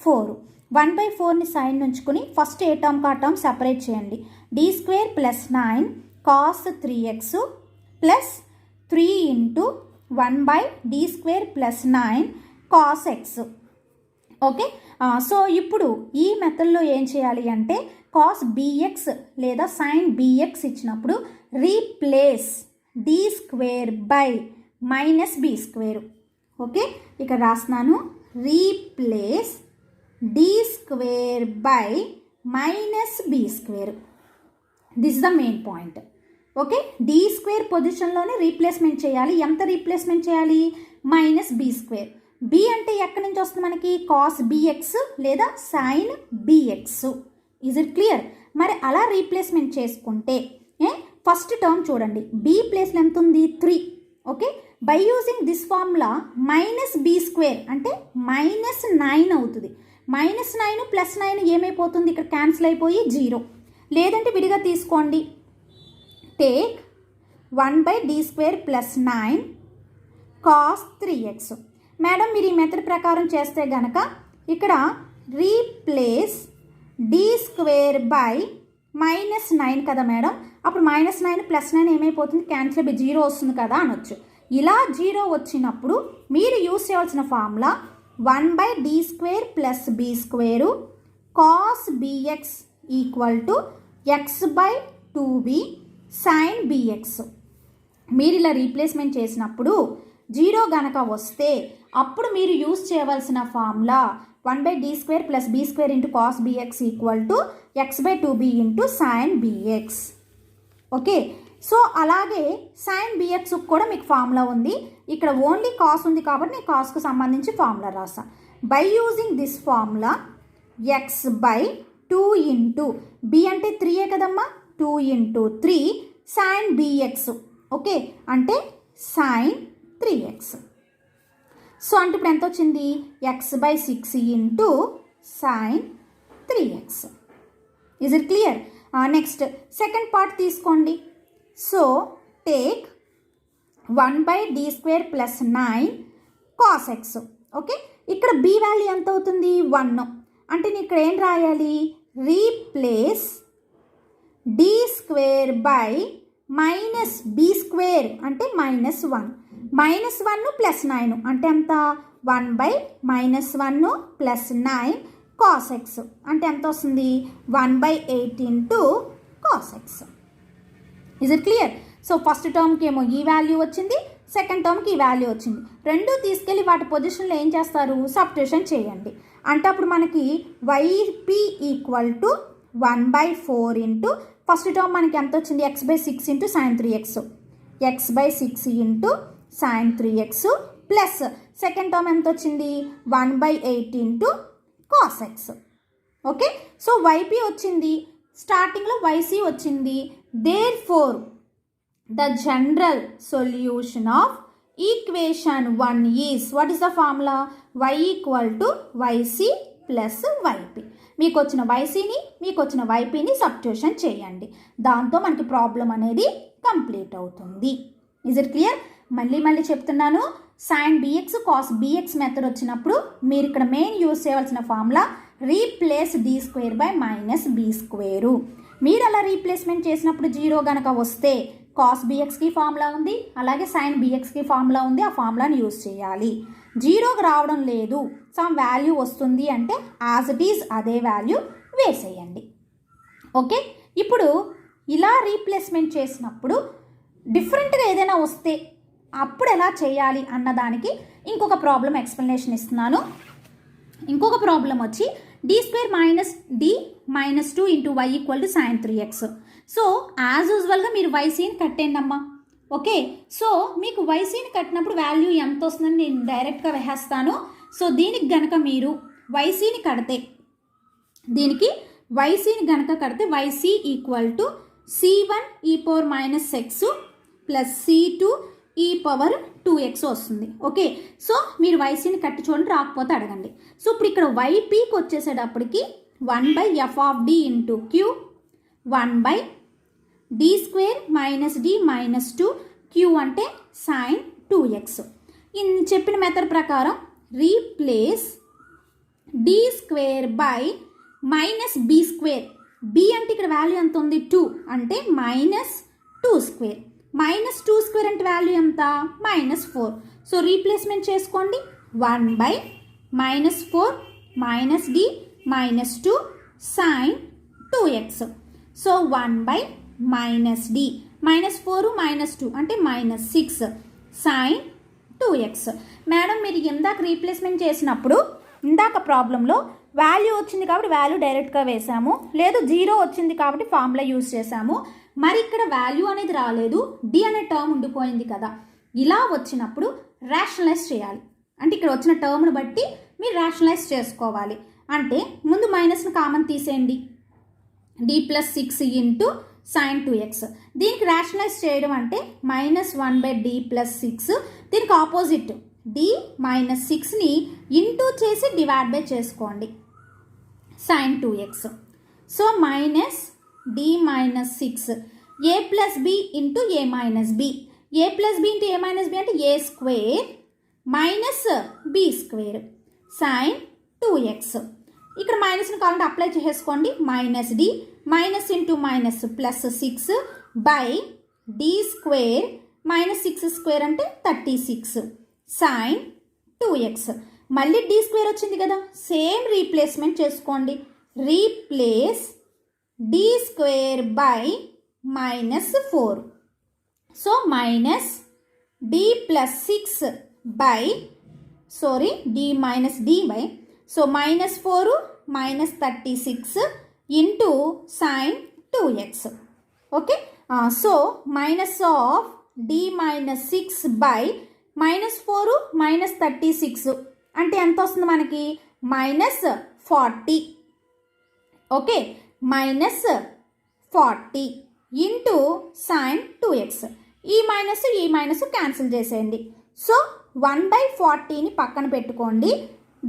4. 1/4ని సైన్ ఉంచుకుని ఫస్ట్ ఏ టర్మ్ కా టర్మ్ సెపరేట్ చేయండి. D square plus 9 cos 3x plus 3 into 1/d square plus 9 cos x. Okay, so ఇప్పుడు ఈ మెథడ్లో ఏం చేయాలి అంటే కాస్ bx లేదా సైన్ bx ఇచ్చినప్పుడు replace d square by minus b square. Okay, ఇక్కడ రాస్తున్నాను, replace d square by minus b square. This is the main point. Okay, d square పొజిషన్లోనే రీప్లేస్మెంట్ చేయాలి. ఎంత రీప్లేస్మెంట్ చేయాలి, మైనస్ b స్క్వేర్. b అంటే ఎక్కడి నుంచి వస్తుంది మనకి, కాస్ bx లేదా sine bx. Is it clear? మరి అలా రీప్లేస్మెంట్ చేసుకుంటే ఫస్ట్ టర్మ్ చూడండి, b ప్లేస్లో ఎంత ఉంది, 3. Okay, by using this formula minus b square అంటే -9 అవుతుంది. -9 ప్లస్ 9 ఏమైపోతుంది, ఇక్కడ క్యాన్సిల్ అయిపోయి 0. లేదంటే విడిగా తీసుకోండి, take 1/d square plus 9 cos 3x. Madam మీరు ఈ మెథడ్ ప్రకారం చేస్తే గనక ఇక్కడ రీప్లేస్ d స్క్వేర్ బై -9 కదా మేడం, అప్పుడు -9 ప్లస్ 9 ఏమైపోతుంది, క్యాన్సిల్ బై 0 వస్తుంది కదా అనొచ్చు. ఇలా 0 వచ్చినప్పుడు మీరు యూజ్ చేయాల్సిన formula 1/d square plus b square cos bx equal to x/2b sine bx. మీరు ఇలా రీప్లేస్మెంట్ చేసినప్పుడు 0 గనక వస్తే అప్పుడు మీరు యూజ్ చేయవలసిన formula 1/d square plus b square into cos bx equal to x/2b into sine bx. Okay, so అలాగే sign bx కూడా మీకు ఫార్ములా ఉంది. ఇక్కడ ఓన్లీ కాస్ ఉంది కాబట్టి నేను కాస్కు సంబంధించి ఫార్ములా రాసా. By using this formula x/2 into b అంటే 3 కదమ్మా, 2 ఇంటూ 3 sin bx. ఓకే, అంటే sin 3x. సో అంటే ఇప్పుడు ఎంత వచ్చింది, x/6 into sin 3x. Is it clear? Next second part తీసుకోండి. So take 1/d² plus 9 cos x. Okay, ఇక్కడ b value ఎంత అవుతుంది, 1. అంటే నేను ఇక్కడ ఏం రాయాలి, replace d² by minus b² అంటే -1. -1 ప్లస్ 9 అంటే ఎంత, 1/-1 ప్లస్ 9 cos x అంటే ఎంత వస్తుంది, 1/8 into cos x. Is it clear? So first టర్మ్కి ఏమో ఈ వాల్యూ వచ్చింది, సెకండ్ టర్మ్కి ఈ వాల్యూ వచ్చింది. రెండు తీసుకెళ్ళి వాటి పొజిషన్లో ఏం చేస్తారు, సబ్స్టిట్యూషన్ చేయండి. అంటే అప్పుడు మనకి yp equal to 1/4 into first term మనకి ఎంత వచ్చింది, x/6 into sin 3x, x/6 into sin 3x plus second term ఎంత వచ్చింది, 1/8 into cos x. Okay, so yp వచ్చింది, స్టార్టింగ్లో yc వచ్చింది. Therefore the general solution of equation 1 is, what is the formula, y equal to yc plus yp. మీకు వచ్చిన ycని మీకు వచ్చిన ypని substitution చేయండి. దాంతో మనకి ప్రాబ్లం అనేది కంప్లీట్ అవుతుంది. Is it clear? మళ్ళీ చెప్తున్నాను, sin bx cos bx method వచ్చినప్పుడు మీరు ఇక్కడ మెయిన్ యూజ్ చేయవలసిన formula replace d² by minus b². మీరు అలా రీప్లేస్మెంట్ చేసినప్పుడు 0 గనక వస్తే cos bxకి ఫార్ములా ఉంది, అలాగే sin bxకి ఫార్ములా ఉంది, ఆ ఫార్ములాని యూజ్ చేయాలి. 0కి రావడం లేదు, సమ్ వాల్యూ వస్తుంది అంటే యాజ్ ఇట్ ఈజ్ అదే వాల్యూ వేసేయండి. ఓకే, ఇప్పుడు ఇలా రీప్లేస్మెంట్ చేసినప్పుడు డిఫరెంట్గా ఏదైనా వస్తే అప్పుడు ఎలా చేయాలి అన్నదానికి ఇంకొక ప్రాబ్లం ఎక్స్ప్లెనేషన్ ఇస్తున్నాను. ఇంకొక ప్రాబ్లం వచ్చి d² minus d-2 into y equal to sin 3x. So as యూజువల్గా మీరు ycని కట్టేయండి అమ్మా. ఓకే, సో మీకు ycని కట్టినప్పుడు వాల్యూ ఎంత వస్తుందని నేను డైరెక్ట్గా వేసేస్తాను. సో దీనికి గనక మీరు ycని కడితే, yc equal to c1 e⁻x plus c2 e⁻2x వస్తుంది. ఓకే, సో మీరు ycని కట్టి చూడండి, రాకపోతే అడగండి. సో ఇప్పుడు ఇక్కడ ypకి వచ్చేసేటప్పటికి 1/f of d into q, 1/d² minus d minus 2 q అంటే sin 2x. చెప్పిన మెథడ్ ప్రకారం replace d² by minus b². b అంటే ఇక్కడ వాల్యూ ఎంత ఉంది, 2 అంటే -2². -2² అంటే వాల్యూ ఎంత, -4. సో రీప్లేస్మెంట్ చేసుకోండి, 1/-4 minus d minus 2 sin 2x. So 1/-d -4 -2 అంటే -6 sin 2x. మేడం మీరు ఇందాక రీప్లేస్మెంట్ చేసినప్పుడు ఇందాక ప్రాబ్లంలో వాల్యూ వచ్చింది కాబట్టి వాల్యూ డైరెక్ట్గా వేసాము, లేదు 0 వచ్చింది కాబట్టి ఫార్ములా యూజ్ చేసాము. మరి ఇక్కడ వాల్యూ అనేది రాలేదు, డి అనే టర్మ్ ఉండిపోయింది కదా. ఇలా వచ్చినప్పుడు రేషనలైజ్ చేయాలి. అంటే ఇక్కడ వచ్చిన టర్మ్ను బట్టి మీరు రేషనలైజ్ చేసుకోవాలి. అంటే ముందు మైనస్ని కామన్ తీసేయండి, d+6 ఇంటూ sin 2x. దీనికి రేషనలైజ్ చేయడం అంటే -1/d+6. దీనికి ఆపోజిట్ d-6ని ఇంటూ చేసి డివైడ్ బై చేసుకోండి, sin 2x. So -d-6 a+b into a-b. a+b into a-b అంటే a² minus b² sin 2x. ఇక్కడ మైనస్ని కావాలంటే అప్లై చేసుకోండి, -d minus into minus plus 6 by d² -6² అంటే 36 sin 2x. మళ్ళీ d² వచ్చింది కదా, సేమ్ రీప్లేస్మెంట్ చేసుకోండి. Replace d² by -4. సో -d+6 by d by so -4 -36 into sin 2x. Okay, so minus of d-6 by -4 -36 అంటే ఎంత వస్తుంది మనకి, -40. Okay, -40 into sine 2x. ఈ మైనస్ క్యాన్సిల్ చేసేయండి. సో 1/40ని పక్కన పెట్టుకోండి.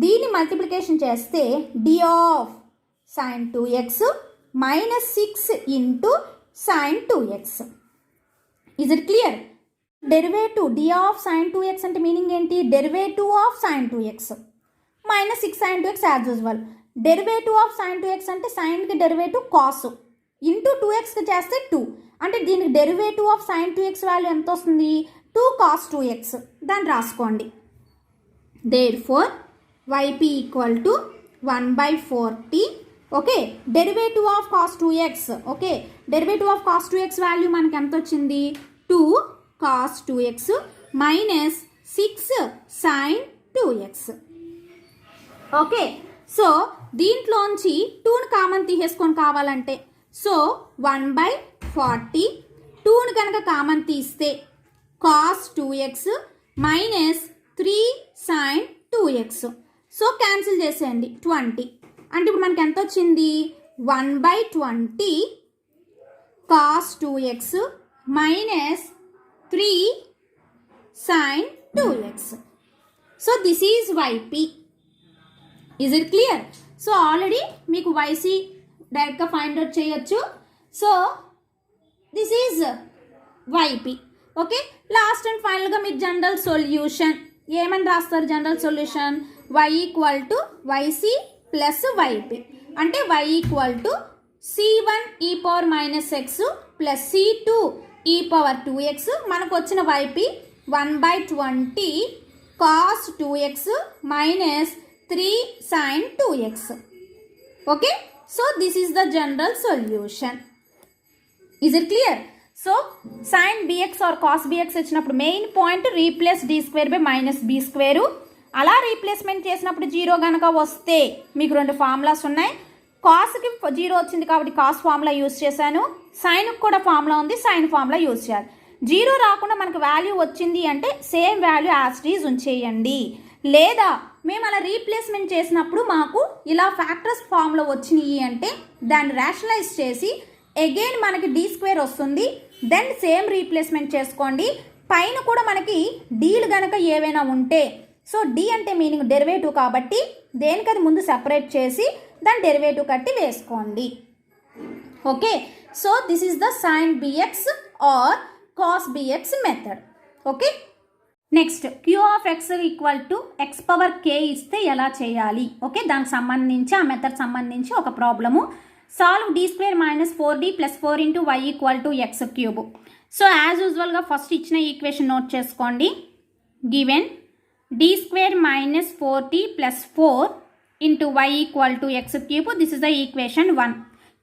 దీన్ని మల్టిప్లికేషన్ చేస్తే d of sine 2x minus 6 into sine 2x. Is it clear? Derivative d of sine 2x అంటే మీనింగ్ ఏంటి? Derivative of sine 2x minus 6 sine 2x as usual. Derivative of sine 2x అంటే సైన్కి derivative cos into 2xకి చేస్తే 2. అంటే దీనికి derivative of sine 2x value ఎంత వస్తుంది? 2 cos 2x. దాన్ని రాసుకోండి. Therefore yp equal to 1/40. Okay, derivative of cos 2x. Okay, derivative of cos 2x value మనకి ఎంత వచ్చింది? 2 cos 2x minus 6 sin 2x. Okay, so దీంట్లోంచి 2ని కామన్ తీసేసుకొని కావాలంటే, సో 1/40 2ని కనుక కామన్ తీస్తే cos 2x minus 3 sin 2x. So cancel చేసేయండి 20. అంటే ఇప్పుడు మనకి ఎంత వచ్చింది? 1/20 cos 2x minus 3 sin 2x. So this is yp. Is it clear? So already మీకు yc డైరెక్ట్గా ఫైండ్ అవుట్ చేయొచ్చు. So this is yp. Okay, last and ఫైనల్గా మీరు జనరల్ సొల్యూషన్ ఏమని రాస్తారు? General solution y equal to yc plus yp. అంటే y equal to c1 e power minus x plus c2 e power 2x. మనకు వచ్చిన yp 1/20 cos 2x minus 3 sin 2x. Okay, so this is the general solution. Is it clear? So sin bx or cos bx వచ్చినప్పుడు main point replace d²/-b². అలా replacement చేసినప్పుడు 0 కనుక వస్తే మీకు 2 formulas ఉన్నాయి. కాస్కి 0 వచ్చింది కాబట్టి కాస్ ఫార్ములా యూజ్ చేశాను. సైన్కి కూడా ఫార్ములా ఉంది, సైన్ ఫార్ములా యూజ్ చేయాలి. 0 రాకుండా మనకు వాల్యూ వచ్చింది అంటే same value as it is ఉంచేయండి. లేదా మేము అలా రీప్లేస్మెంట్ చేసినప్పుడు మాకు ఇలా ఫ్యాక్టర్స్ ఫార్ములా వచ్చినాయి అంటే దాన్ని రేషనలైజ్ చేసి అగైన్ మనకి d² వస్తుంది. దెన్ సేమ్ రీప్లేస్మెంట్ చేసుకోండి. పైన కూడా మనకి డీలు కనుక ఏవైనా ఉంటే, సో డి అంటే మీనింగ్ డెరివేటివ్ కాబట్టి దేనికది ముందు సెపరేట్ చేసి దాని డెరివేటివ్ కట్టి వేసుకోండి. Okay, so this is the sine bx or cos bx method. Okay, next q of x equal to x power k ఇస్తే ఎలా చేయాలి? ఓకే, దానికి సంబంధించి ఆ మెథడ్ సంబంధించి ఒక problem. Solve d²-4d + 4 into y equal to x³. So as యూజువల్గా first ఇచ్చిన ఈక్వేషన్ నోట్ చేసుకోండి. Given d²-4t + 4 into y equal to x³. This is the equation 1.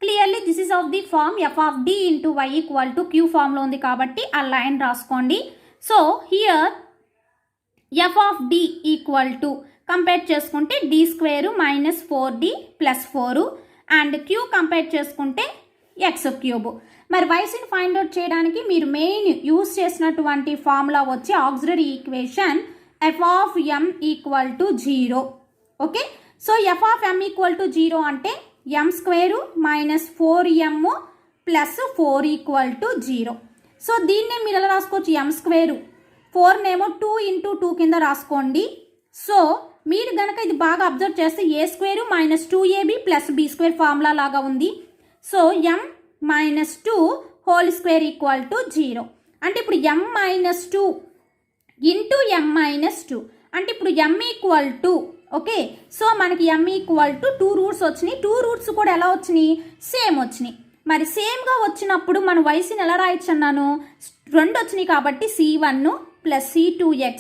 Clearly this is of the form f of d into y equal to q ఫామ్లో ఉంది కాబట్టి ఆ line రాసుకోండి. So here f of d equal to compare చేసుకుంటే d²-4d + 4 and q compare చేసుకుంటే x³. మరి yని find out చేయడానికి మీరు మెయిన్ యూజ్ చేసినటువంటి ఫార్ములా వచ్చి auxiliary equation f of m equal to 0. Okay, so f of m equal to 0 అంటే m² minus 4m plus 4 equal to 0. So దీన్నే మీరు ఎలా రాసుకోవచ్చు? m², 4నేమో 2 ఇంటూ 2 కింద రాసుకోండి. సో మీరు కనుక ఇది బాగా అబ్జర్వ్ చేస్తే a² minus 2ab plus b² formula లాగా ఉంది. So m minus 2 whole square equal to 0. అంటే ఇప్పుడు m minus 2 into m minus 2 అంటే ఇప్పుడు m equal to, okay, so మనకి m ఈక్వల్ టు 2 రూట్స్ వచ్చినాయి. 2 రూట్స్ కూడా ఎలా వచ్చినాయి? సేమ్ వచ్చినాయి. మరి సేమ్గా వచ్చినప్పుడు మనం yని ఎలా రాయొచ్చు అన్నాను? 2 వచ్చినాయి కాబట్టి c1 plus c2x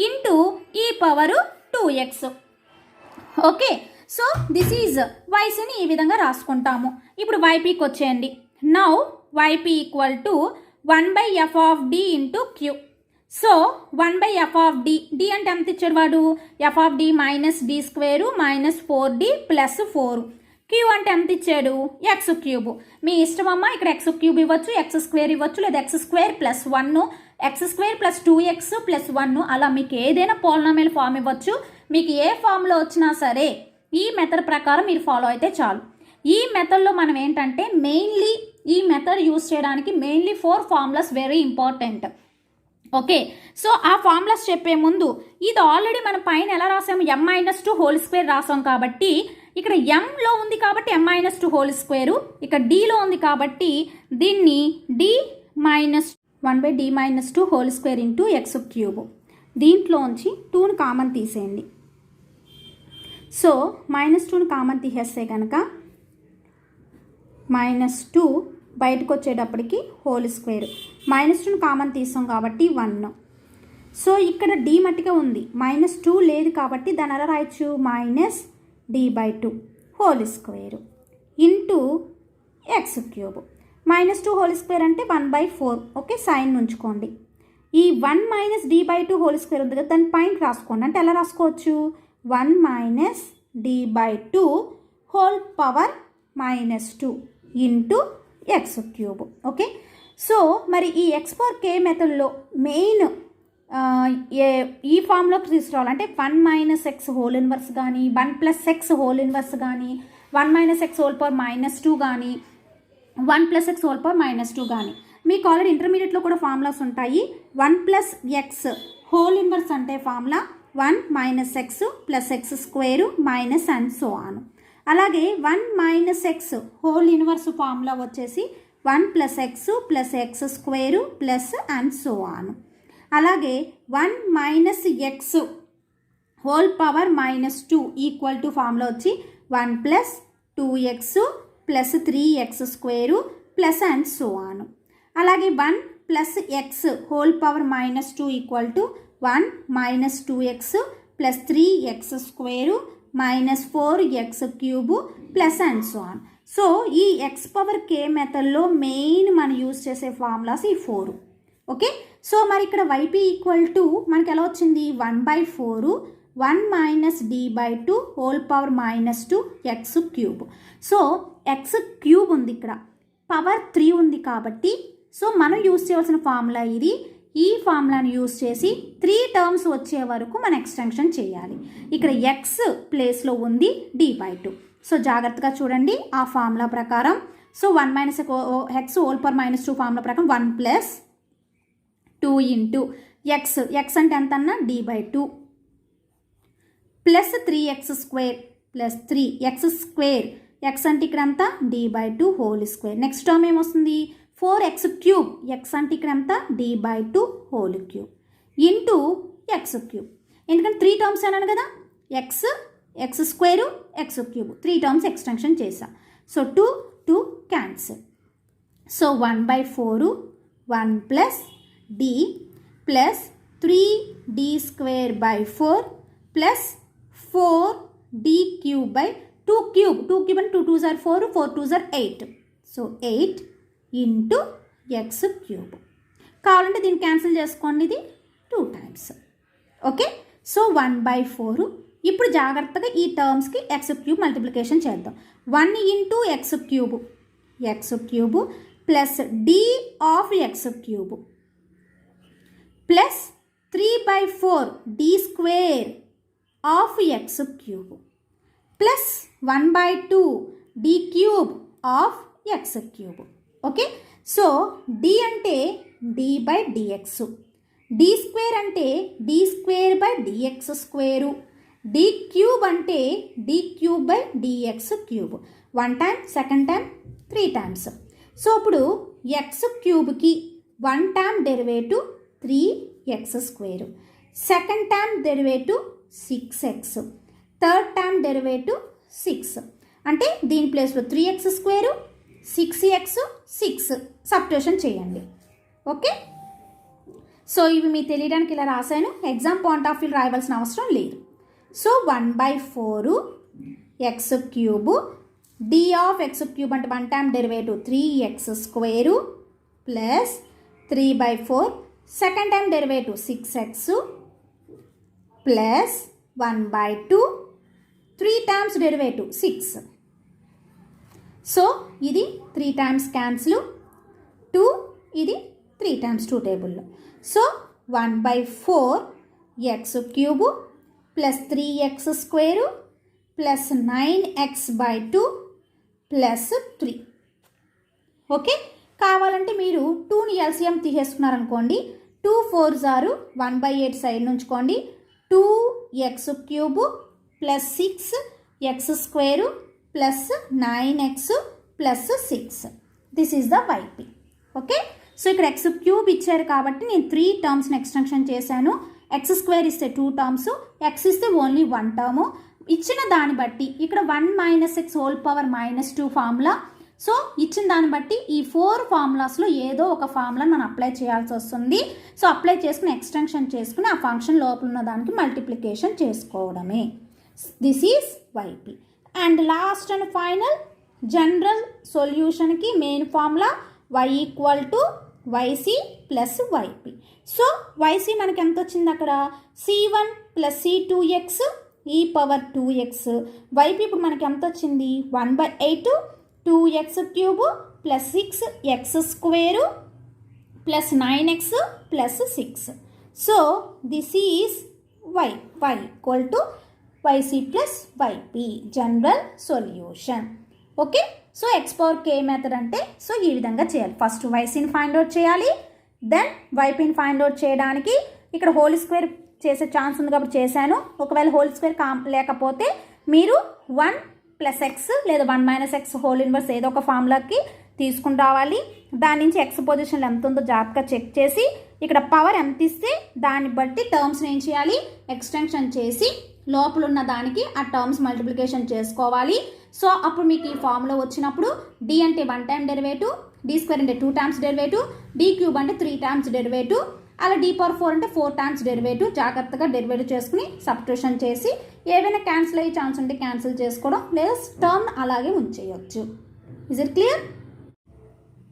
into e power 2x. Okay, so this is yని ఈ విధంగా రాసుకుంటాము. ఇప్పుడు ypకి వచ్చేయండి. Now yp equal to 1/f of d into q. So 1/f of d, d అంటే ఎంత ఇచ్చాడు వాడు? f of d minus d² minus 4d plus 4. q అంటే ఎంత ఇచ్చాడు? x³. మీ ఇష్టమమ్మ, ఇక్కడ x³ ఇవ్వచ్చు, x² ఇవ్వచ్చు, లేదా x² plus 1, x² plus 2x plus 1, అలా మీకు ఏదైనా పోలినామియల్ ఫామ్ ఇవ్వచ్చు. మీకు ఏ ఫామ్లో వచ్చినా సరే ఈ మెథడ్ ప్రకారం మీరు ఫాలో అయితే చాలు. ఈ మెథడ్లో మనం ఏంటంటే మెయిన్లీ ఈ మెథడ్ యూస్ చేయడానికి mainly 4 formulas very important. Okay, so ఆ ఫార్ములాస్ చెప్పే ముందు ఇది ఆల్రెడీ మనం పైన ఎలా రాసాము, m-2 రాసాం కాబట్టి ఇక్కడ ఎంలో ఉంది కాబట్టి m-2 ఇక్కడ డీలో ఉంది కాబట్టి దీన్ని d-1/d-2 ఇంటూ x³ దీంట్లోంచి 2ని కామన్ తీసేయండి. సో -2ని కామన్ తీసేస్తే కనుక -2 బయటకు వచ్చేటప్పటికి (2) -2ని కామన్ తీసాం కాబట్టి 1. సో ఇక్కడ d మట్టిగా ఉంది, -2 లేదు కాబట్టి దాని ఎలా రాయొచ్చు, -d/2 (2) ఇంటూ x³ -2 అంటే 1/4. ఓకే, సైన్ ఉంచుకోండి. ఈ 1 - d/2 ఉంది కదా, దాని పైన రాసుకోండి. అంటే ఎలా రాసుకోవచ్చు, 1 - d/2 (2) into x³. Okay, so మరి ఈ x⁴k మెథడ్లో మెయిన్ ఈ ఫామ్లోకి తీసుకురావాలంటే 1 - x హోల్ ఇన్వర్స్ కానీ 1 + x హోల్ ఇన్వర్స్ కానీ 1 - x (-2) కానీ 1 + x (-2) కానీ మీకు ఆల్రెడీ ఇంటర్మీడియట్లో కూడా ఫార్ములాస్ ఉంటాయి. 1 + x హోల్ ఇన్వర్స్ అంటే formula 1 - x + x² - and so on. అలాగే 1 - x హోల్ ఇన్వర్స్ ఫార్ములా వచ్చేసి 1 + x + x² and so on. అలాగే 1 - x whole power -2 equal to formula వచ్చి 1 + 2x + 3x² and so on. అలాగే 1 + x whole power -2 equal to 1 - 2x + 3x² -4x³ and so on. So ఈ x⁴k మెథడ్లో main మనం use చేసే formulas ఈ 4. Okay, so మరి ఇక్కడ yp ఈక్వల్ టు మనకి ఎలా వచ్చింది, 1/4 1 - d/2 whole power -2 x³. So x³ ఉంది, ఇక్కడ పవర్ 3 ఉంది కాబట్టి సో మనం యూజ్ చేయాల్సిన ఫార్ములా ఇది. ఈ ఫార్ములాను యూజ్ చేసి 3 టర్మ్స్ వచ్చే వరకు మనం ఎక్స్టెన్షన్ చేయాలి. ఇక్కడ x ప్లేస్లో ఉంది d/2. సో జాగ్రత్తగా చూడండి ఆ ఫార్ములా ప్రకారం. So 1 - x whole power -2 formula ప్రకారం 1 + 2 ఇంటూ x అంటే ఎంత అన్న d/2 plus 3x² plus 3x². x అంటే ఇక్కడ అంతా d/2 (2). నెక్స్ట్ టర్మ్ ఏమొస్తుంది, 4x³ x అంటే ఇక్కడ అంతా d/2 (3) ఇంటూ x³ ఎందుకంటే 3 టర్మ్స్ అన్నాను కదా, x x² x³ 3 terms extension చేసా. So 2 cancel. So 1/4 1 + d plus 3d²/4 plus 4d³/2³ 2³ అంటే 2 2s are 4 4 2s are 8. So 8 into x³ కావాలంటే దీన్ని క్యాన్సిల్ చేసుకోండి, ఇది 2 టైమ్స్. Okay, so 1/4. ఇప్పుడు జాగ్రత్తగా ఈ టర్మ్స్కి x³ మల్టిప్లికేషన్ చేద్దాం. 1 into x³ plus d of x³ plus 3/4 d² of x³ plus 1/2 d³ of x³. Okay, so d అంటే d/dx, d² అంటే d²/dx², d³ అంటే d³/dx³. 1 time, second time, 3 times. So ఇప్పుడు x³ 1 time derivative 3x², second time derivative 6x, third time derivative 6. అంటే దీని ప్లేస్లో 3x², 6x 6 subtraction చేయండి. Okay, so ఇవి మీకు తెలియడానికి ఇలా రాశాను, ఎగ్జామ్ పాయింట్ ఆఫ్ వ్యూ రాయవలసిన అవసరం లేదు. So 1/4 x³ d of x³ అంటే 1 time derivative 3x² plus 3/4 second time derivative 6x plus 1/2 3 times derivative 6. So ఇది 3 టైమ్స్ క్యాన్సిల్, 2 ఇది 3 టైమ్స్ 2 టేబుల్లో. So 1/4 x³ plus 3x² plus 9x/2 plus 3 okay, కావాలంటే మీరు 2ని LCM తీసేసుకున్నారనుకోండి, 2 4s are 1/8 సైడ్ నుంచుకోండి, 2x³ plus 6x² plus 9x plus 6. This is the YP. Okay, so ఇక్కడ x³ ఇచ్చారు కాబట్టి నేను 3 టర్మ్స్ని ఎక్స్టెన్షన్ చేశాను. x² ఇస్తే 2 టర్మ్స్, x ఇస్తే ఓన్లీ 1 టర్ము. ఇచ్చిన దాన్ని బట్టి ఇక్కడ 1 - x whole power -2 formula. So ఇచ్చిన దాన్ని బట్టి ఈ 4 ఫార్ములాస్లో ఏదో ఒక ఫార్ములా మనం అప్లై చేయాల్సి వస్తుంది. సో అప్లై చేసుకుని ఎక్స్టెన్షన్ చేసుకుని ఆ ఫంక్షన్ లోపల ఉన్న దానికి మల్టిప్లికేషన్ చేసుకోవడమే. This is YP. And last and final general సొల్యూషన్కి main formula y = yc plus yp. So yc మనకి ఎంత వచ్చింది అక్కడ, c1 plus c2x e power 2x. yp ఇప్పుడు మనకి ఎంత వచ్చింది, 1/8 2x³ plus 6x² plus 9x plus 6. So this is y = yc plus yp general solution. Okay, so x power k method అంటే so ఈ విధంగా చేయాలి. ఫస్ట్ ycని ఫైండ్ అవుట్ చేయాలి, then ypని find out చేయడానికి ఇక్కడ హోల్ స్క్వేర్ చేసే ఛాన్స్ ఉంది కాబట్టి చేశాను. ఒకవేళ హోల్ స్క్వేర్ లేకపోతే మీరు 1 + x లేదా 1 - x హోల్ ఇన్వర్స్ ఏదో ఒక ఫార్ములాకి తీసుకుని రావాలి. దాని నుంచి x పొజిషన్లో ఎంత ఉందో జాగ్రత్తగా చెక్ చేసి ఇక్కడ పవర్ ఎంత ఇస్తే దాన్ని బట్టి టర్మ్స్ని ఏం చేయాలి, ఎక్స్టెన్షన్ చేసి లోపల ఉన్న దానికి ఆ టర్మ్స్ మల్టిప్లికేషన్ చేసుకోవాలి. సో అప్పుడు మీకు ఈ ఫార్ములా వచ్చినప్పుడు d అంటే 1 టైమ్ డెరివేటివ్, d² అంటే 2 టైమ్స్ డెరివేటివ్, d³ అంటే 3 టైమ్స్ డెరివేటివ్, అలా d⁴ అంటే 4 టైమ్స్ డెరివేటివ్. జాగ్రత్తగా డెరివేటివ్ చేసుకుని సబ్స్టిట్యూషన్ చేసి ఏవైనా క్యాన్సిల్ అయ్యే ఛాన్స్ ఉంటే క్యాన్సిల్ చేసుకోవడం, లేదా టర్మ్ అలాగే ఉంచేయచ్చు. Is it clear?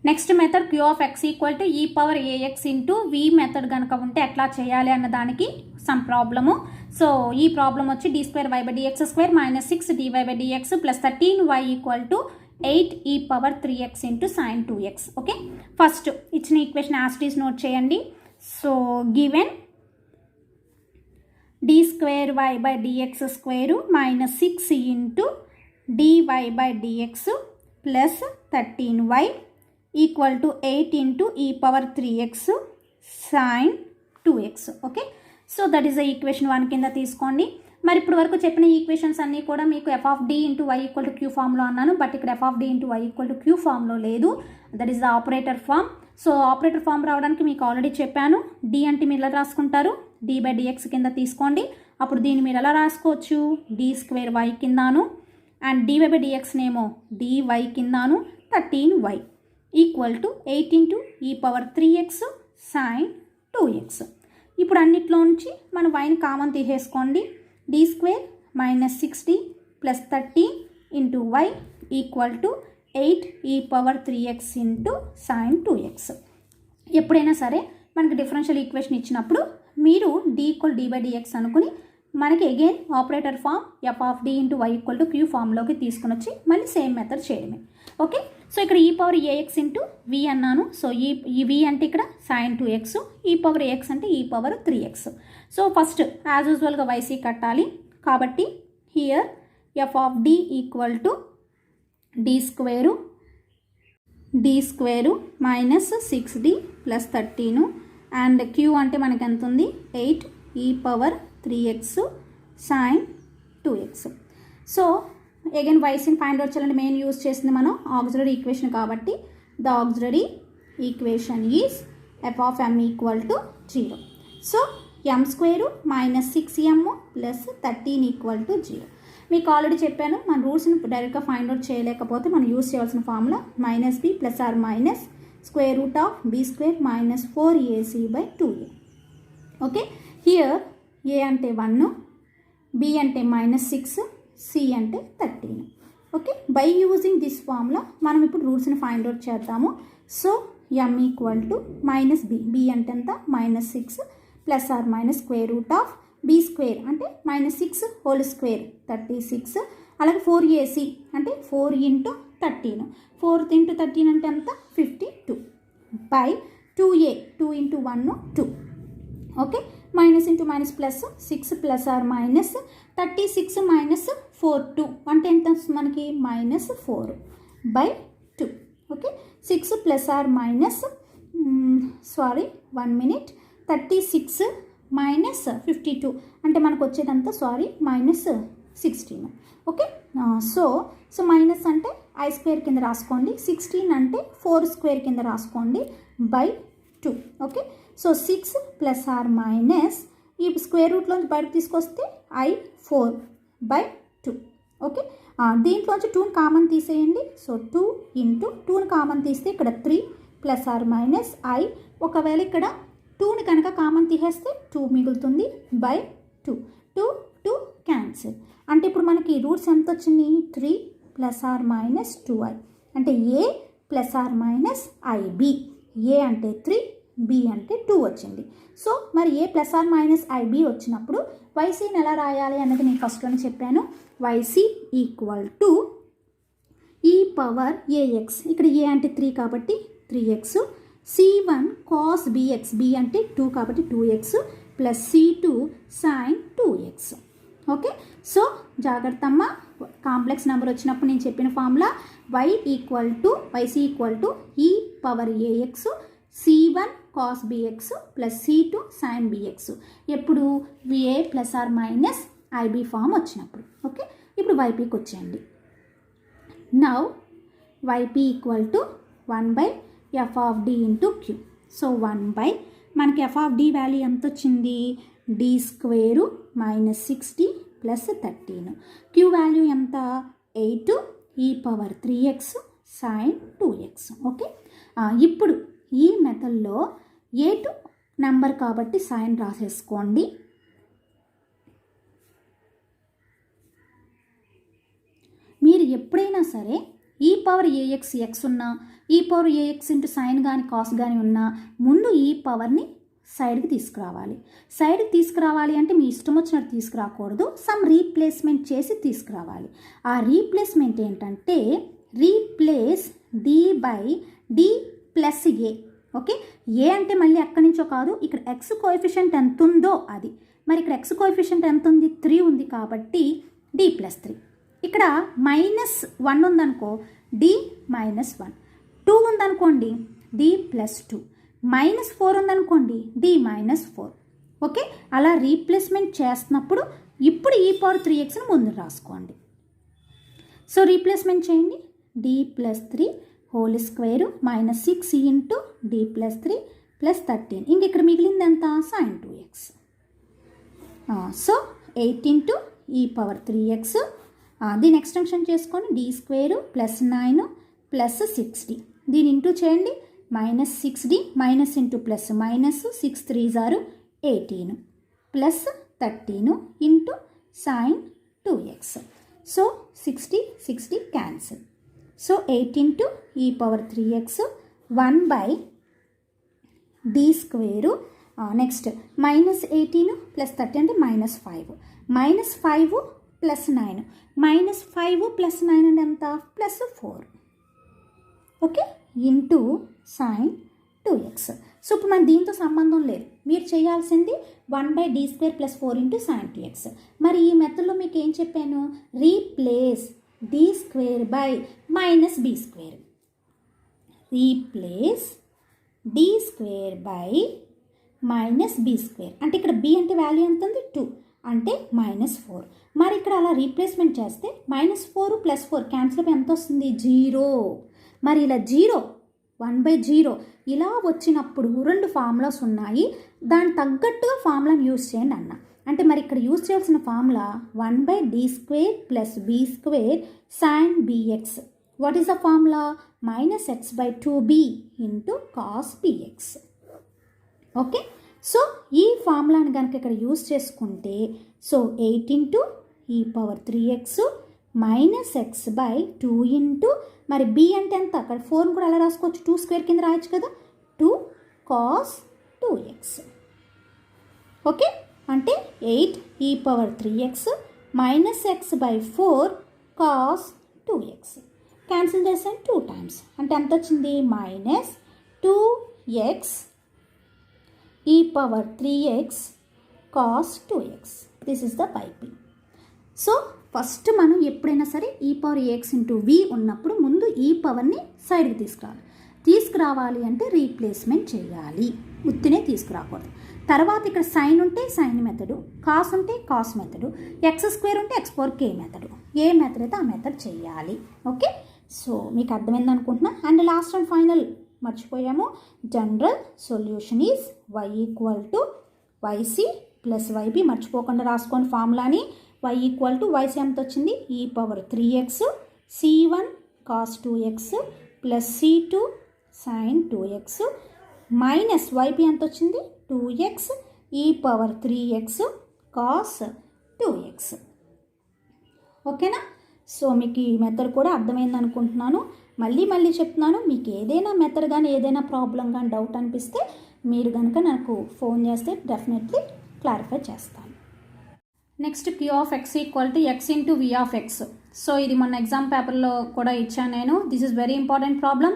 Next method q of x = e⁴ax into v method కనుక ఉంటే ఎట్లా చేయాలి అన్న దానికి సమ్ ప్రాబ్లము. సో ఈ ప్రాబ్లం వచ్చి d²y/dx² - 6dy/dx plus 13y = 8 e⁴3x into sin 2x. Okay, first ఇచ్చిన equation as it is note చేయండి. So given d²y/dx² - 6 into dy/dx plus 13y = 8 into e⁴3x sin 2x. Okay, so that is the equation 1 కింద తీసుకోండి. మరి ఇప్పుడు వరకు చెప్పిన equations అన్నీ కూడా మీకు f(d × y = q) ఫామ్లో అన్నాను, బట్ ఇక్కడ f(d × y = q) ఫామ్లో లేదు. That is the operator form. So operator form రావడానికి మీకు ఆల్రెడీ చెప్పాను. d అంటే మీరు ఎలా రాసుకుంటారు, d/dx కింద తీసుకోండి. అప్పుడు దీన్ని మీరు ఎలా రాసుకోవచ్చు, d² కిందాను, అండ్ dy/dx నేమో dy కిందాను, 13y = 8 into e⁴3x sin 2x. ఇప్పుడు అన్నిట్లో నుంచి మనం yని కామన్ తీసేసుకోండి. d² - 6d plus 13 into y = 8 e⁴3x into sin 2x. ఎప్పుడైనా సరే మనకి డిఫరెన్షియల్ ఈక్వేషన్ ఇచ్చినప్పుడు మీరు d = d/dx అనుకుని మనకి again operator form f(d × y = q) ఫామ్లోకి తీసుకుని వచ్చి మళ్ళీ సేమ్ మెథడ్ చేయడమే. ఓకే, సో ఇక్కడ e⁴ax ఇంటూ v అన్నాను. సో ఈ v అంటే ఇక్కడ sin 2x, e⁴ax అంటే e⁴3x. సో ఫస్ట్ యాజ్ యూజువల్గా yc కట్టాలి కాబట్టి here f(d) = d² - 6d plus 13 and q అంటే మనకి ఎంత ఉంది, 8 e⁴3x sin 2x. So again ycని ఫైండ్ అవుట్ చేయాలంటే మెయిన్ యూజ్ చేసింది మనం ఆక్సిలరీ ఈక్వేషన్ కాబట్టి the auxiliary equation is f(m) = 0. So m² - 6m plus 13 = 0. మీకు ఆల్రెడీ చెప్పాను, మన రూట్స్ని డైరెక్ట్గా ఫైండ్ అవుట్ చేయలేకపోతే మనం యూజ్ చేయాల్సిన formula -b + or -√b² - 4ac/2a. Okay, here a అంటే 1, b అంటే -6, c అంటే 13. Okay, by using this formula మనం ఇప్పుడు రూట్స్ని ఫైండ్ అవుట్ చేద్దాము. సో m = -b అంటే ఎంత, -6 ప్లస్ ఆర్ మైనస్ √b² అంటే -6 హోల్ స్క్వేర్ 36. అలాగే 4ac అంటే 4 × 13, 4 × 13 అంటే ఎంత, 52 by 2a 2 × 1 2. Okay, minus into minus plus 6 plus or minus 36 minus 4 2 అంటే ఎంత మనకి -4 by 2. Okay, 6 plus or minus 1 మినిట్ 36 మైనస్ 52 అంటే మనకు వచ్చేదంతా మైనస్ 16. ఓకే, సో మైనస్ అంటే ఐ స్క్వేర్ కింద రాసుకోండి, 16 అంటే 4 స్క్వేర్ కింద రాసుకోండి by 2. Okay, so 6 plus or minus ఈ స్క్వేర్ రూట్లోంచి బయటకు తీసుకొస్తే I 4 బై 2. ఓకే, దీంట్లోంచి 2ని కామన్ తీసేయండి. సో 2 ఇంటూ 2ని కామన్ తీస్తే ఇక్కడ 3 ప్లస్ ఆర్ మైనస్ I, ఒకవేళ ఇక్కడ 2ని కనుక కామన్ తీసేస్తే 2 మిగులుతుంది బై 2. 2 క్యాన్సిల్ అంటే ఇప్పుడు మనకి రూట్స్ ఎంత వచ్చింది? 3 ప్లస్ ఆర్ మైనస్ 2i అంటే ఏ ప్లస్ ఆర్ మైనస్ IB. ఏ అంటే 3, బి అంటే 2 వచ్చింది. సో మరి ఏ ప్లస్ ఆర్ మైనస్ IB వచ్చినప్పుడు YCని ఎలా రాయాలి అన్నది నేను ఫస్ట్లోనే చెప్పాను. YC ఈక్వల్ టు ఈ పవర్ AX, ఇక్కడ ఏ అంటే 3 కాబట్టి 3x, C1 cos BX, B అంటే 2 కాబట్టి 2x plus C2 sin 2x. Okay, so జాగ్రత్త అమ్మ, కాంప్లెక్స్ నెంబర్ వచ్చినప్పుడు నేను చెప్పిన ఫార్ములా YC ఈక్వల్ టు ఈ power AX C1 cos BX plus C2 sin BX. ఎప్పుడు VA plus or minus IB form వచ్చినప్పుడు. ఓకే, ఇప్పుడు YPకి వచ్చేయండి. Now YP equal to 1/f of D into Q. So 1/ మనకి f ఆఫ్ D వాల్యూ ఎంత వచ్చింది? D square minus 60 plus 13. Q value ఎంత? 8 ఈ power 3x sin 2x. Okay, ఇప్పుడు ఈ మెథడ్లో A2 నెంబర్ కాబట్టి సైన్ రాసేసుకోండి. మీరు ఎప్పుడైనా సరే ఈ పవర్ AX x ఉన్నా, ఈ పవర్ AX ఇంటూ సైన్ కానీ కాస్ కానీ ఉన్నా ముందు ఈ పవర్ని సైడ్కి తీసుకురావాలి. సైడ్కి తీసుకురావాలి అంటే మీ ఇష్టం వచ్చినట్టు తీసుకురాకూడదు, సమ్ రీప్లేస్మెంట్ చేసి తీసుకురావాలి. ఆ రీప్లేస్మెంట్ ఏంటంటే replace D by D plus A. Okay, A అంటే మళ్ళీ అక్కడి నుంచో కాదు, ఇక్కడ ఎక్స్ కోఎఫిషియంట్ ఎంత ఉందో అది. మరి ఇక్కడ ఎక్స్ కోఎఫిషియంట్ ఎంత ఉంది? 3 ఉంది కాబట్టి D ప్లస్ 3. ఇక్కడ -1 ఉందనుకో D -1, 2 ఉందనుకోండి D ప్లస్ 2, -4 ఉందనుకోండి D -4. ఓకే, అలా రీప్లేస్మెంట్ చేస్తున్నప్పుడు ఇప్పుడు ఈ పవర్ 3xని ముందు రాసుకోండి. సో రీప్లేస్మెంట్ చేయండి. D plus 3 whole square -6 into D plus 3 plus 13. ఇంక ఇక్కడ మిగిలింది ఎంత? sin 2x. So 8 into e power 3x, దీని ఎక్స్టెన్షన్ చేసుకొని D స్క్వేరు ప్లస్ 9 ప్లస్ 60. దీని ఇంటూ చేయండి. -6D minus into plus minus 6 3s are 18 plus 13 into sin 2x. So 60 cancel. So 8 into e power 3x 1/D square. Next -18 plus 30 అంటే -5. -5 plus 9, -5 plus 9 అంటే ఎంత? Plus 4. Okay, into sin 2x. So ఇప్పుడు మన దీంతో సంబంధం లేదు, మీరు చేయాల్సింది 1/D square plus 4 into sin 2x. మరి ఈ మెథడ్లో మీకు ఏం చెప్పాను? Replace D square by minus B square. Replace D square by minus B square అంటే ఇక్కడ B అంటే వాల్యూ ఎంత ఉంది? 2 అంటే -4. మరి ఇక్కడ అలా రీప్లేస్మెంట్ చేస్తే -4 ప్లస్ 4 క్యాన్సిల్ అయిపోయి ఎంత వస్తుంది? 0. మరి ఇలా 0 1/0 ఇలా వచ్చినప్పుడు 2 ఫార్ములాస్ ఉన్నాయి, దాని తగ్గట్టుగా ఫార్ములాని యూజ్ చేయండి అన్న. అంటే మరి ఇక్కడ యూజ్ చేయాల్సిన formula 1/D square plus B square sin BX. What is the formula? -x/2b into cos BX. Okay, so ఈ ఫార్ములాని కనుక ఇక్కడ యూజ్ చేసుకుంటే so 8 into e power 3x -x/2 into మరి B అంటే ఎంత? అక్కడ 4 కూడా అలా రాసుకోవచ్చు, 2 స్క్వేర్ కింద రాయొచ్చు కదా, 2 cos 2x. ఓకే, అంటే 8 ఈ power 3x -x/4 cos 2x. Cancel చేసాను 2 times అంటే ఎంత వచ్చింది? -2x ఈ power 3x cos 2x. This is the YP. So first మనం ఎప్పుడైనా సరే ఈ పవర్ AX ఇంటూ V ఉన్నప్పుడు ముందు ఈ పవర్ని సైడ్కి తీసుకురావాలి. తీసుకురావాలి అంటే రీప్లేస్మెంట్ చేయాలి, ఉత్తినే తీసుకురాకూడదు. తర్వాత ఇక్కడ సైన్ ఉంటే సైన్ మెథడు, కాస్ ఉంటే కాస్ మెథడు, ఎక్స్ స్క్వేర్ ఉంటే ఎక్స్ పవర్ కే మెథడు. ఏ మెథడ్ అయితే ఆ మెథడ్ చేయాలి. ఓకే, సో మీకు అర్థమైంది అనుకుంటున్నా. అండ్ లాస్ట్ అండ్ ఫైనల్ మర్చిపోయాము, general solution is y equal to yc plus yb. మర్చిపోకుండా రాసుకోండి ఫార్ములాని. y ఈక్వల్ టు yc ఎంత వచ్చింది, e power 3x c1 cos 2x plus c2 sin 2x minus yp ఎంత వచ్చింది, 2x e power 3x cos 2x. ఓకేనా? So మీకు ఈ మెథడ్ కూడా అర్థమైంది అనుకుంటున్నాను. మళ్ళీ చెప్తున్నాను, మీకు ఏదైనా మెథడ్ కానీ ఏదైనా ప్రాబ్లం కానీ డౌట్ అనిపిస్తే మీరు కనుక నాకు ఫోన్ చేస్తే డెఫినెట్లీ క్లారిఫై చేస్తాను. Next q of x equal to x into v of x. So ఇది మొన్న ఎగ్జామ్ పేపర్లో కూడా ఇచ్చాను నేను. This is very important problem.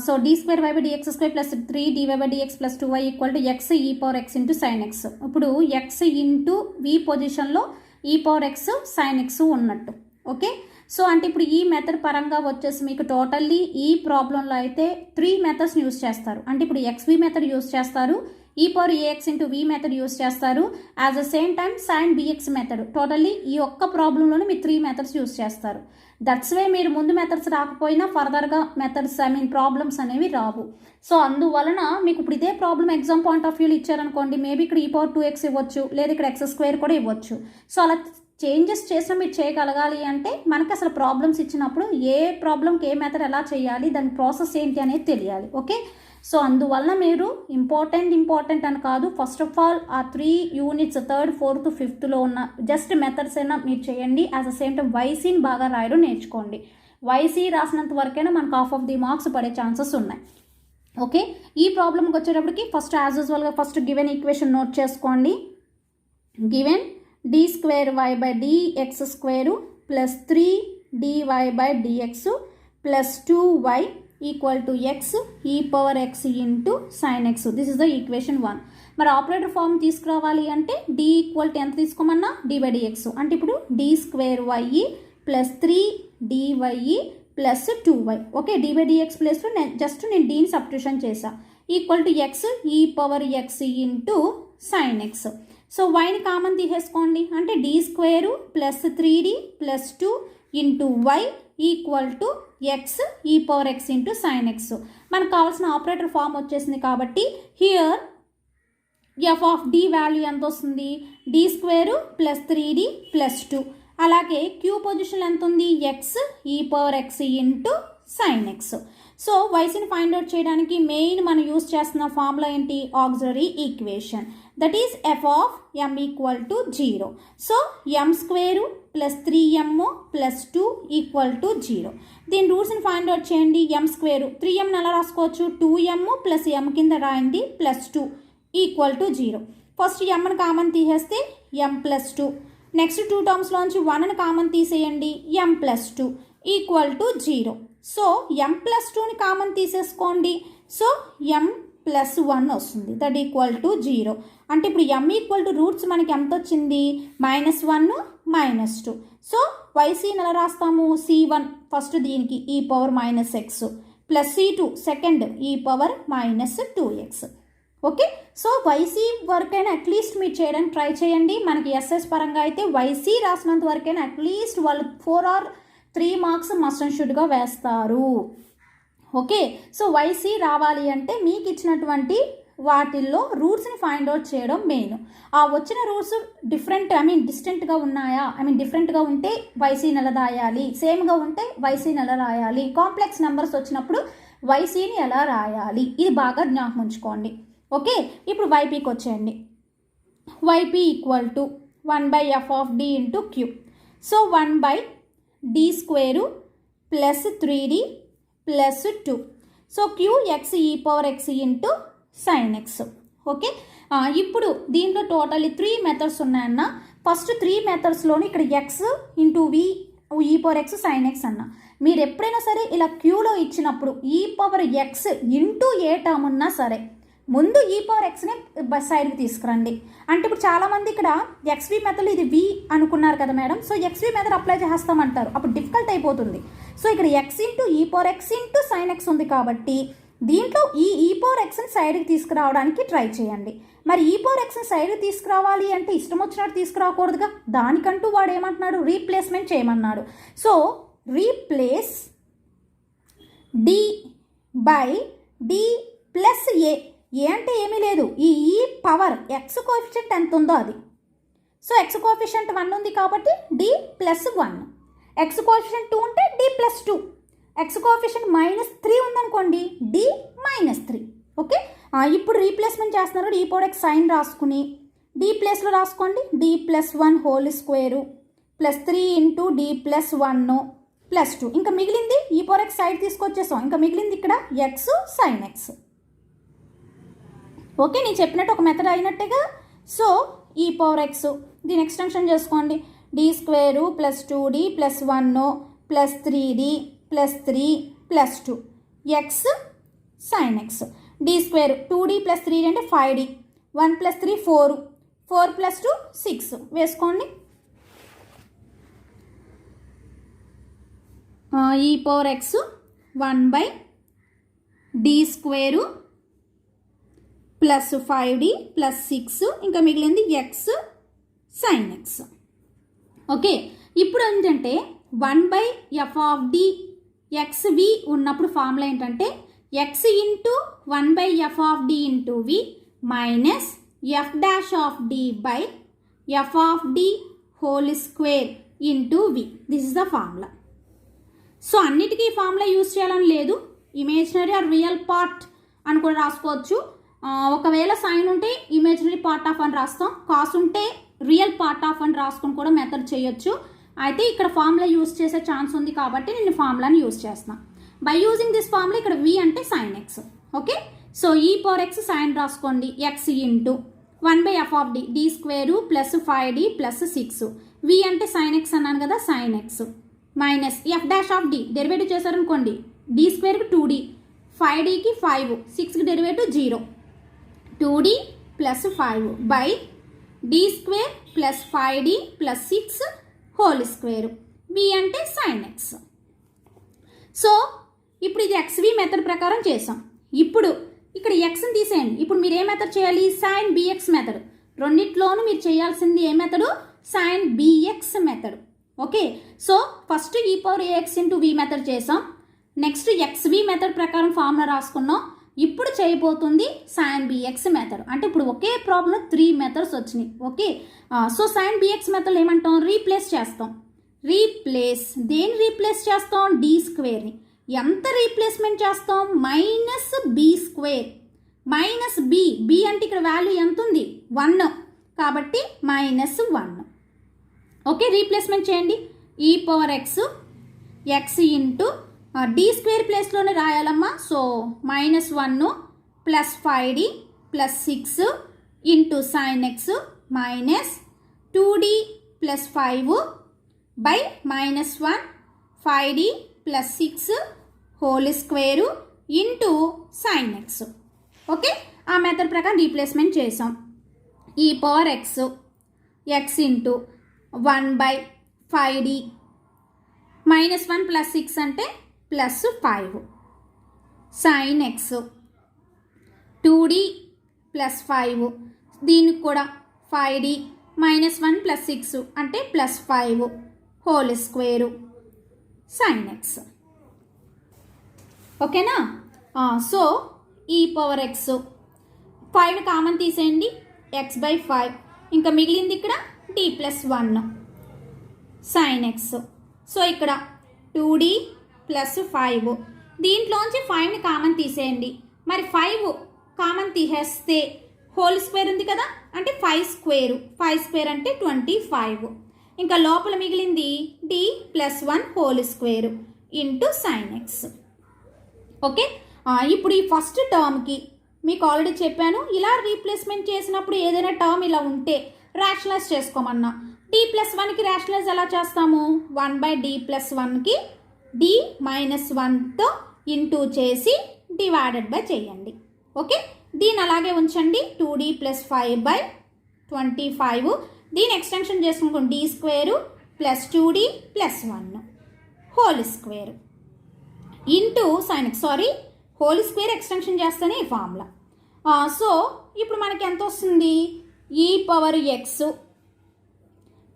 So d square y by dx square plus 3 dy by dx plus 2y equal to x e power x into sine x. ఇప్పుడు x into v పొజిషన్లో e power x sine x ఉన్నట్టు. Okay, so అంటే ఇప్పుడు ఈ method పరంగా వచ్చేసి మీకు totally ఈ ప్రాబ్లంలో అయితే 3 మెథడ్స్ యూస్ చేస్తారు. అంటే ఇప్పుడు xv మెథడ్ యూస్ చేస్తారు, e power ax into v method use చేస్తారు, as the same time sine bx method. Totally ఈ ఒక్క ప్రాబ్లంలోనే మీరు 3 మెథడ్స్ యూస్ చేస్తారు. దట్స్ వే మీరు ముందు మెథడ్స్ రాకపోయినా ఫర్దర్గా మెథడ్స్ ప్రాబ్లమ్స్ అనేవి రావు. సో అందువలన మీకు ఇప్పుడు ఇదే ప్రాబ్లం ఎగ్జామ్ పాయింట్ ఆఫ్ వ్యూలో ఇచ్చారనుకోండి, మేబీ ఇక్కడ e పవర్ 2x ఇవ్వచ్చు, లేదా ఇక్కడ x స్క్వేర్ కూడా ఇవ్వచ్చు. సో అలా చేంజెస్ చేసినా మీరు చేయగలగాలి అంటే మనకి అసలు ప్రాబ్లమ్స్ ఇచ్చినప్పుడు ఏ ప్రాబ్లంకి ఏ మెథడ్ ఎలా చేయాలి, దాని ప్రాసెస్ ఏంటి అనేది తెలియాలి. ఓకే, సో అందువలన మీరు ఇంపార్టెంట్ అని కాదు, ఫస్ట్ ఆఫ్ ఆల్ ఆ 3 యూనిట్స్ 3rd 4th 5thలో ఉన్న జస్ట్ మెథడ్స్ అయినా మీరు చేయండి. యాజ్ ద సేమ్ టైం వైసీని బాగా రాయడం నేర్చుకోండి. వైసీ రాసినంత వరకైనా మనకు half of the marks పడే ఛాన్సెస్ ఉన్నాయి. ఓకే, ఈ ప్రాబ్లంకి వచ్చేటప్పటికి ఫస్ట్ యాజ్ యూజువల్గా ఫస్ట్ గివెన్ ఈక్వేషన్ నోట్ చేసుకోండి. Given d square y by dx square plus 3 dy by dx plus 2y equal to x e power x into sine x. This is the equation 1. మరి operator form తీసుకురావాలి అంటే d equal to ఎంత తీసుకోమన్నా d by dx. అంటే ఇప్పుడు d square y plus 3 dy plus 2y. Okay, d by dx plus just నేను dని substitution చేసా, equal to x e power x into sine x. So వైని common తీసేసుకోండి, అంటే d square plus 3d plus 2 into y equal to x e power x into sine x. మనకు కావాల్సిన operator form వచ్చేసింది కాబట్టి here f of d value ఎంత వస్తుంది, d square plus 3d plus 2. అలాగే q పొజిషన్ ఎంత ఉంది, x e power x into sine x. So వైసీని ఫైండ్ అవుట్ చేయడానికి మెయిన్ మనం యూస్ చేస్తున్న ఫార్ములా ఏంటి, auxiliary equation, that is f of m equal to 0. So m square plus 3m plus 2 equal to 0. దీని రూట్స్ని find out చేయండి. m square 3m ఎలా రాసుకోవచ్చు, 2m ప్లస్ m కింద రాయండి ప్లస్ 2 ఈక్వల్ టు 0. ఫస్ట్ mని కామన్ తీసేస్తే m ప్లస్ 2. నెక్స్ట్ 2 టర్మ్స్లోంచి 1ని కామన్ తీసేయండి, m plus 2 equal to 0. So m plus 2ని కామన్ తీసేసుకోండి, సో m ప్లస్ 1 వస్తుంది, దట్ ఈక్వల్ టు 0. అంటే ఇప్పుడు m ఈక్వల్ టు రూట్స్ మనకి ఎంత వచ్చింది, -1 -2. సో వైసీని ఎలా రాస్తాము, c1 ఫస్ట్ దీనికి e power -x plus c2 second e power -2x. Okay, so YC వరకైనా అట్లీస్ట్ మీరు చేయడానికి ట్రై చేయండి. మనకి ఎస్ఎస్ పరంగా అయితే వైసీ రాసినంత వరకైనా అట్లీస్ట్ వాళ్ళు 4 or 3 మార్క్స్ మస్ట్ అండ్ షుడ్గా వేస్తారు. ఓకే, సో వైసీ రావాలి అంటే మీకు ఇచ్చినటువంటి వాటిల్లో రూట్స్ని ఫైండ్ అవుట్ చేయడం మెయిన్. ఆ వచ్చిన రూట్స్ డిస్టెంట్గా ఉన్నాయా, డిఫరెంట్గా ఉంటే వైసీని ఎలా రాయాలి, సేమ్గా ఉంటే వైసీని ఎలా రాయాలి, కాంప్లెక్స్ నెంబర్స్ వచ్చినప్పుడు వైసీని ఎలా రాయాలి, ఇది బాగా జ్ఞాపకం ఉంచుకోండి. ఓకే, ఇప్పుడు వైపీకి వచ్చేయండి. Y p equal to 1/f of d into queue. So 1/d square plus 3d plus 2. So q x e power x into sine x. Okay, ఇప్పుడు దీంట్లో టోటల్లీ 3 మెథడ్స్ ఉన్నాయన్న. ఫస్ట్ 3 మెథడ్స్లోని ఇక్కడ x into v e power x sine x అన్న. మీరు ఎప్పుడైనా సరే ఇలా క్యూలో ఇచ్చినప్పుడు ఈ పవర్ x ఇంటూ ఏ టర్మ్ ఉన్నా సరే ముందు ఈ పవర్ ఎక్స్ని సైడ్కి తీసుకురండి. అంటే ఇప్పుడు చాలామంది ఇక్కడ ఎక్స్వి మెథడ్ ఇది వి అనుకున్నారు కదా madam, so XV method apply చేస్తామంటారు, అప్పుడు డిఫికల్ట్ అయిపోతుంది. సో ఇక్కడ x into e power x into sine x ఉంది కాబట్టి దీంట్లో ఈ పవర్ ఎక్స్ని సైడ్కి తీసుకురావడానికి ట్రై చేయండి. మరి ఈ పవర్ ఎక్స్ని సైడ్కి తీసుకురావాలి అంటే ఇష్టం వచ్చినట్టు తీసుకురాకూడదుగా, దానికంటూ వాడు ఏమంటున్నాడు, రీప్లేస్మెంట్ చేయమన్నాడు. So replace D by D plus A అంటే ఏమీ లేదు, ఈ పవర్ ఎక్స్ కోఎఫిషియంట్ ఎంత ఉందో అది. సో ఎక్స్ కోఎఫిషియంట్ 1 ఉంది కాబట్టి డి ప్లస్ 1, ఎక్స్ కోఎఫిషియంట్ 2 ఉంటే డి ప్లస్ 2, ఎక్స్ కోఎఫిషియంట్ -3 ఉందనుకోండి డి -3. ఓకే, ఇప్పుడు రీప్లేస్మెంట్ చేస్తున్నారు. ఈ పవర్ ఎక్స్ సైన్ రాసుకుని డి ప్లేస్లో రాసుకోండి, d plus 1 whole square plus 3 into d plus 1 plus 2. ఇంకా మిగిలింది ఈ పవర్ ఎక్స్ సైడ్ తీసుకొచ్చేసాం, ఇంకా మిగిలింది ఇక్కడ ఎక్స్ సైన్ ఎక్స్. ఓకే, నేను చెప్పినట్టు ఒక మెథడ్ అయినట్టుగా. సో ఈ పవర్ ఎక్స్ దీని ఎక్స్టెన్షన్ చేసుకోండి, d square plus 2d plus 1 plus 3d plus 3 plus 2 x sine x. D square 2d plus 3d అంటే 5d, 1 ప్లస్ 3 4, 4 ప్లస్ 2 6 వేసుకోండి. E power x 1 d square plus 5d plus 6, ఇంకా మిగిలింది X sine x. Okay, ఇప్పుడు ఏంటంటే 1/f of d x v ఉన్నప్పుడు formula ఏంటంటే x into 1/f of D into v minus f dash of d by f of d whole square into v. This is the formula. So అన్నిటికీ ఈ formula use చేయాలని లేదు, imaginary are real part అని కూడా రాసుకోవచ్చు. ఒకవేళ sign ఉంటే imaginary part of అని రాస్తాం, కాస్ ఉంటే రియల్ పార్ట్ ఆఫ్ అని రాసుకొని కూడా మెథడ్ చేయొచ్చు. అయితే ఇక్కడ ఫార్ములా యూజ్ చేసే ఛాన్స్ ఉంది కాబట్టి నేను ఫార్ములాని యూజ్ చేస్తున్నాను. బై యూజింగ్ దిస్ ఫార్ములా ఇక్కడ వి అంటే sine x. Okay, so e power x sine రాసుకోండి, x into 1/f of d, d square plus 5d plus 6, v అంటే సైన్ ఎక్స్ అన్నాను కదా, sine x minus f dash of d, derivative చేశారనుకోండి d స్క్వేర్కి 2d, 5dకి 5, 6కి derivative 0, 2d plus 5 by d square plus 5d plus 6 whole square, వి అంటే sine x. So ఇప్పుడు ఇది ఎక్స్వి మెథడ్ ప్రకారం చేసాం. ఇప్పుడు ఇక్కడ ఎక్స్ని తీసేయండి. ఇప్పుడు మీరు ఏ మెథడ్ చేయాలి, సైన్ బిఎక్స్ మెథడ్. రెండిట్లోనూ మీరు చేయాల్సింది ఏ method, sine BX method. Okay, so first e power AX into V method చేసాం, నెక్స్ట్ ఎక్స్వి మెథడ్ ప్రకారం ఫార్ములా రాసుకున్నాం. ఇప్పుడు చేయబోతుంది సైన్ బిఎక్స్ మెథడ్. అంటే ఇప్పుడు ఒకే ప్రాబ్లం 3 మెథడ్స్ వచ్చినాయి. Okay, so sine BX method ఏమంటాం, రీప్లేస్ చేస్తాం. రీప్లేస్ దేని రీప్లేస్ చేస్తాం, డి స్క్వేర్ని. ఎంత రీప్లేస్మెంట్ చేస్తాం, minus B square minus B అంటే ఇక్కడ వాల్యూ ఎంత ఉంది 1 కాబట్టి -1. ఓకే, రీప్లేస్మెంట్ చేయండి. E power x x into D square ప్లేస్లోనే రాయాలమ్మా. So -1 plus 5d plus 6 into sine x minus 2d plus 5 by -1 5d plus 6 whole square into sine x. Okay, ఆ method ప్రకారం రీప్లేస్మెంట్ చేసాం. E power x x into 1/5d -1 plus 6 అంటే plus 5 sign X 2d plus 5, దీనికి కూడా 5d -1 plus 6 అంటే plus 5 whole square sign X. ఓకేనా, so e power X 5 common తీసేయండి, x/5, ఇంకా మిగిలింది ఇక్కడ d plus 1 sign x. So ఇక్కడ 2d ప్లస్ 5, దీంట్లోంచి 5ని కామన్ తీసేయండి. మరి 5 కామన్ తీసేస్తే హోల్ స్క్వేర్ ఉంది కదా, అంటే 5 స్క్వేర్ అంటే 25, ఇంకా లోపల మిగిలింది d plus 1 whole square into sine x. Okay, ఇప్పుడు ఈ ఫస్ట్ టర్మ్కి మీకు ఆల్రెడీ చెప్పాను, ఇలా రీప్లేస్మెంట్ చేసినప్పుడు ఏదైనా టర్మ్ ఇలా ఉంటే రేషనలైజ్ చేసుకోమన్నా. d ప్లస్ 1కి రేషనలైజ్ ఎలా చేస్తాము, 1/d ప్లస్ 1కి d -1తో ఇంటూ చేసి డివైడెడ్ బై చేయండి. ఓకే, దీని అలాగే ఉంచండి 2d ప్లస్ 5/25. దీని ఎక్స్టెన్షన్ చేసుకుంటాం d square plus 2d plus 1 whole square into sine X, whole square extension చేస్తేనే ఈ ఫార్ములా. సో ఇప్పుడు మనకి ఎంత వస్తుంది, e power X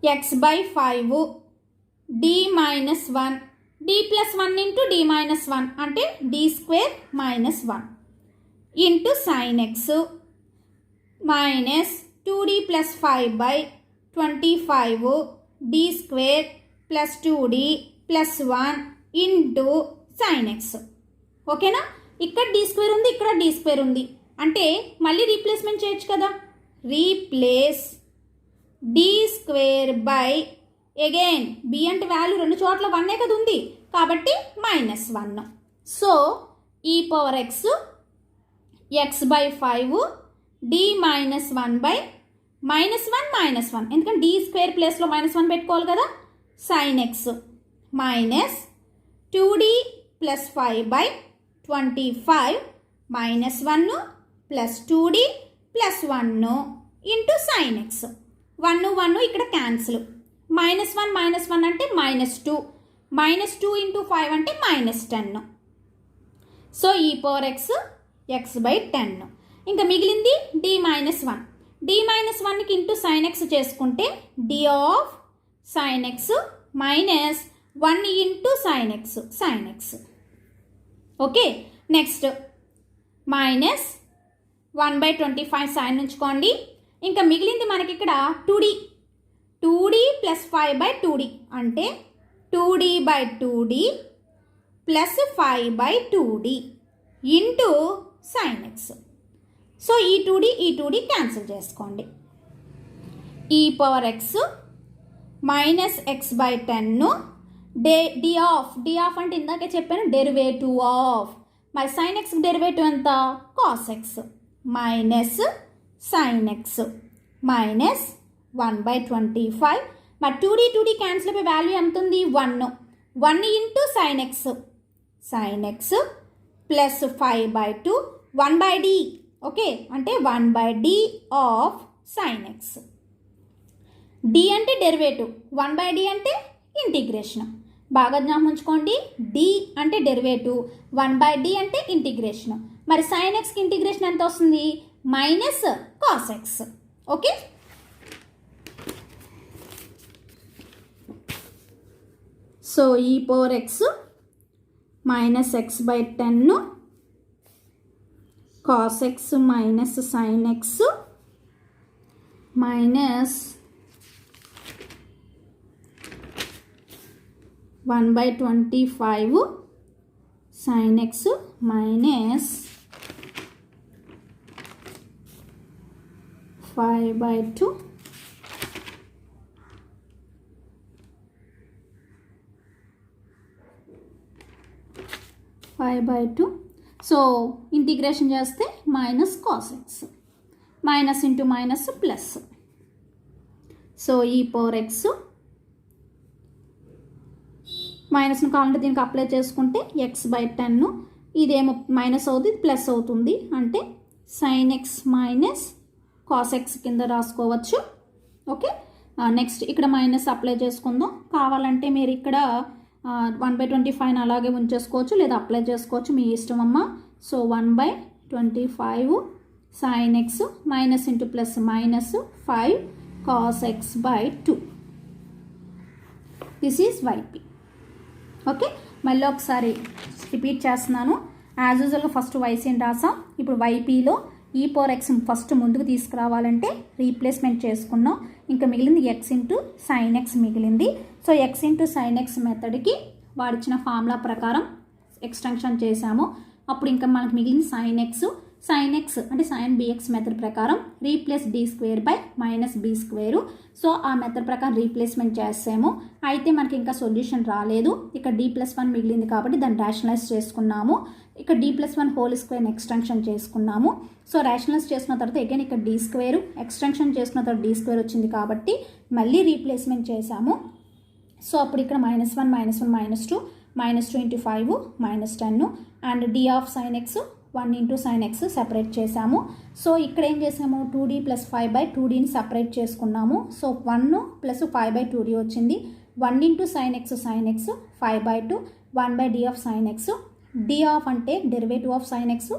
x/5 d minus 1 d plus 1 into d minus 1 అంటే d square minus 1 into sine x minus 2d plus 5/25 d square plus 2d plus 1 into sine X. ఓకేనా, ఇక్కడ d square ఉంది, ఇక్కడ d square ఉంది, అంటే మళ్ళీ replacement చేయొచ్చు కదా. Replace d square by again b అంటే వాల్యూ రెండు చోట్ల 1 కదా ఉంది కాబట్టి -1. So e power X x/5 d minus 1/-1 ఎందుకంటే d స్క్వేర్ ప్లేస్లో -1 పెట్టుకోవాలి కదా. Sine x minus 2d plus 5/25 -1 plus 2d plus 1 into sine x. 1 ఇక్కడ క్యాన్సిల్, -1 అంటే -2, -2 ఇంటూ 5 అంటే -10. So e power X x/10. ఇంకా మిగిలింది d మైనస్ 1. d మైనస్ 1కి ఇంటూ సైన్ ఎక్స్ చేసుకుంటే d of sine x minus 1 into sine x. Okay, next minus 1/25 sine ఉంచుకోండి. ఇంకా మిగిలింది మనకి ఇక్కడ 2d ప్లస్ 5/2d అంటే 2d/2d plus 5/2d into sine x. So ఈ 2d క్యాన్సిల్ చేసుకోండి. E power x minus x/10 d of అంటే ఇందాకే చెప్పాను డెరివేటివ్ ఆఫ్, మరి సైన్ ఎక్స్ డెరివేటివ్ ఎంత, cos x minus sine x minus 1/25. మరి 2d క్యాన్సిల్ అయిపోయి వాల్యూ ఎంత ఉంది, 1 into sine x plus 5/2 1/d. ఓకే, అంటే 1/d of sine x. d అంటే డెరివేటివ్, 1/d అంటే ఇంటిగ్రేషన్. బాగా జ్ఞాపకం ఉంచుకోండి, d అంటే డెరివేటివ్, 1/d అంటే ఇంటిగ్రేషన్. మరి సైన్ ఎక్స్కి ఇంటిగ్రేషన్ ఎంత వస్తుంది, minus cos x. Okay, so e power x minus x/10 cos x minus sine x minus 1/25 sine x minus 5/2 5/2. So integration చేస్తే minus cos x, minus into minus plus. So e power x మైనస్ను కావాలంటే దీనికి apply చేసుకుంటే x/10 ఇదేమో minus అవుతుంది, ఇది plus అవుతుంది, అంటే sine x minus cos X కింద రాసుకోవచ్చు. ఓకే, నెక్స్ట్ ఇక్కడ మైనస్ అప్లై చేసుకుందాం. కావాలంటే మీరు ఇక్కడ 1/25 అలాగే ఉంచేసుకోవచ్చు, లేదా అప్లై చేసుకోవచ్చు, మీ ఇష్టం అమ్మ. So 1/25 sine x minus into plus minus 5 cos x/2. This is YP. Okay, మళ్ళీ ఒకసారి రిపీట్ చేస్తున్నాను. యాజ్ యూజువల్గా ఫస్ట్ వైసీని రాసాం. ఇప్పుడు వైపీలో ఈ పవర్ ఎక్స్ ఫస్ట్ ముందుకు తీసుకురావాలంటే రీప్లేస్మెంట్ చేసుకున్నాం. ఇంకా మిగిలింది ఎక్స్ ఇంటూ సైన్ ఎక్స్ మిగిలింది. So x into sine x మెథడ్కి వాడిచ్చిన ఫార్ములా ప్రకారం ఎక్స్టెన్షన్ చేసాము. అప్పుడు ఇంకా మనకు మిగిలింది సైన్ ఎక్స్ అంటే సైన్ bx మెథడ్ ప్రకారం replace d square by minus b square. So ఆ మెథడ్ ప్రకారం రీప్లేస్మెంట్ చేసాము. అయితే మనకి ఇంకా సొల్యూషన్ రాలేదు. ఇక్కడ d+1 మిగిలింది కాబట్టి దాన్ని రేషనలైజ్ చేసుకున్నాము. ఇక్కడ d+1 హోల్ స్క్వేర్ని ఎక్స్టెన్షన్ చేసుకున్నాము. సో రేషనలైజ్ చేసుకున్న తర్వాత అగైన్ ఇక్కడ d స్క్వేర్ ఎక్స్టెన్షన్ చేసుకున్న తర్వాత d స్క్వేర్ వచ్చింది కాబట్టి మళ్ళీ రీప్లేస్మెంట్ చేసాము. సో అప్పుడు ఇక్కడ -1 -2 -2 into 5 -10 and d of sine x 1 into sine x separate చేసాము. సో ఇక్కడ ఏం చేసాము 2d ప్లస్ 5/2dని సెపరేట్ చేసుకున్నాము. సో 1 ప్లస్ 5/2d వచ్చింది. 1 into sine x 5/2 1/d of sine x. d of అంటే derivative of sine x,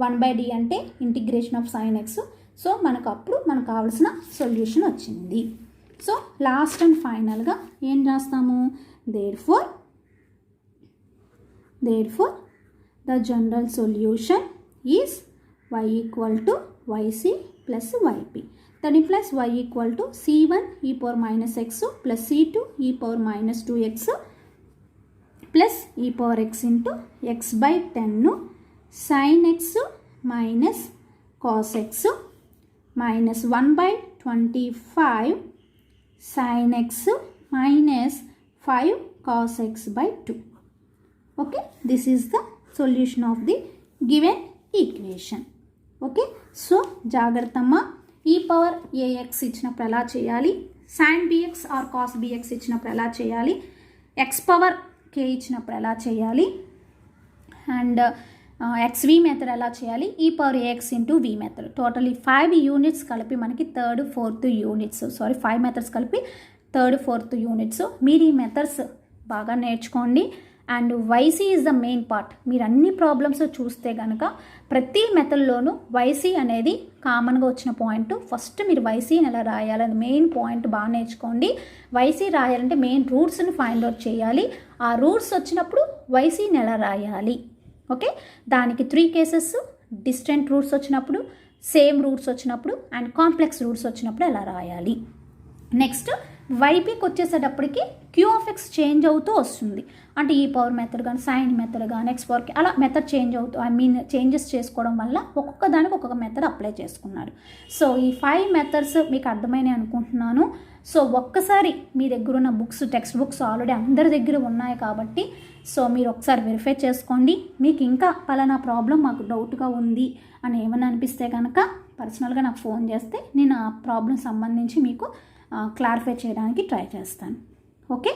1/d అంటే integration of sine x. So మనకు కావాల్సిన సొల్యూషన్ వచ్చింది. సో లాస్ట్ అండ్ ఫైనల్గా ఏం రాస్తాము, therefore the general solution is y equal to yc plus yp. That implies y equal to c1 e power minus x plus c2 e power minus 2x plus e power x into x by 10 sin x minus cos x minus 1 by 25 sin x minus 5 cos x by 2. Okay, this is the solution of the given equation. Okay, so జాగ్రత్తమ్మా e power ax ఇచ్చినప్పుడు ఎలా చేయాలి, sin bx or cos bx ఇచ్చినప్పుడు ఎలా చేయాలి, x power k ఇచ్చినప్పుడు ఎలా చేయాలి, and xv method ఎలా చేయాలి, e power ax into v method. Totally 5 units కలిపి మనకి 3rd 4th యూనిట్స్, 5 మెథడ్స్ కలిపి 3rd 4th యూనిట్స్. మీరు ఈ మెథడ్స్ బాగా నేర్చుకోండి. And YC is the main part. మీరు అన్ని ప్రాబ్లమ్స్ చూస్తే కనుక ప్రతి మెథడ్లోనూ వైసీ అనేది కామన్గా వచ్చిన పాయింట్. ఫస్ట్ మీరు వైసీని ఎలా రాయాలని మెయిన్ పాయింట్ బాగా నేర్చుకోండి. వైసీ రాయాలంటే మెయిన్ రూట్స్ని ఫైండ్ అవుట్ చేయాలి. ఆ రూట్స్ వచ్చినప్పుడు వైసీని ఎలా రాయాలి. ఓకే, దానికి 3 కేసెస్, డిస్టెంట్ రూట్స్ వచ్చినప్పుడు, సేమ్ రూట్స్ వచ్చినప్పుడు అండ్ కాంప్లెక్స్ రూట్స్ వచ్చినప్పుడు ఎలా రాయాలి. నెక్స్ట్ వైపీకి వచ్చేసేటప్పటికి క్యూ ఆఫ్ ఎక్స్ చేంజ్ అవుతూ వస్తుంది. అంటే ఈ పవర్ మెథడ్ కానీ సైన్ మెథడ్ కానీ ఎక్స్ పవర్కి అలా మెథడ్ చేంజ్ అవుతూ చేంజెస్ చేసుకోవడం వల్ల ఒక్కొక్క దానికి ఒక్కొక్క మెథడ్ అప్లై చేసుకున్నారు. సో ఈ 5 మెథడ్స్ మీకు అర్థమైనాయి అనుకుంటున్నాను. సో ఒక్కసారి మీ దగ్గర ఉన్న బుక్స్, టెక్స్ట్ బుక్స్ ఆల్రెడీ అందరి దగ్గర ఉన్నాయి కాబట్టి సో మీరు ఒకసారి వెరిఫై చేసుకోండి. మీకు ఇంకా పలానా ప్రాబ్లం మాకు డౌట్గా ఉంది అని ఏమన్నా అనిపిస్తే కనుక పర్సనల్గా నాకు ఫోన్ చేస్తే నేను ఆ ప్రాబ్లం సంబంధించి మీకు క్లారిఫై చేయడానికి ట్రై చేస్తాను. ఓకే.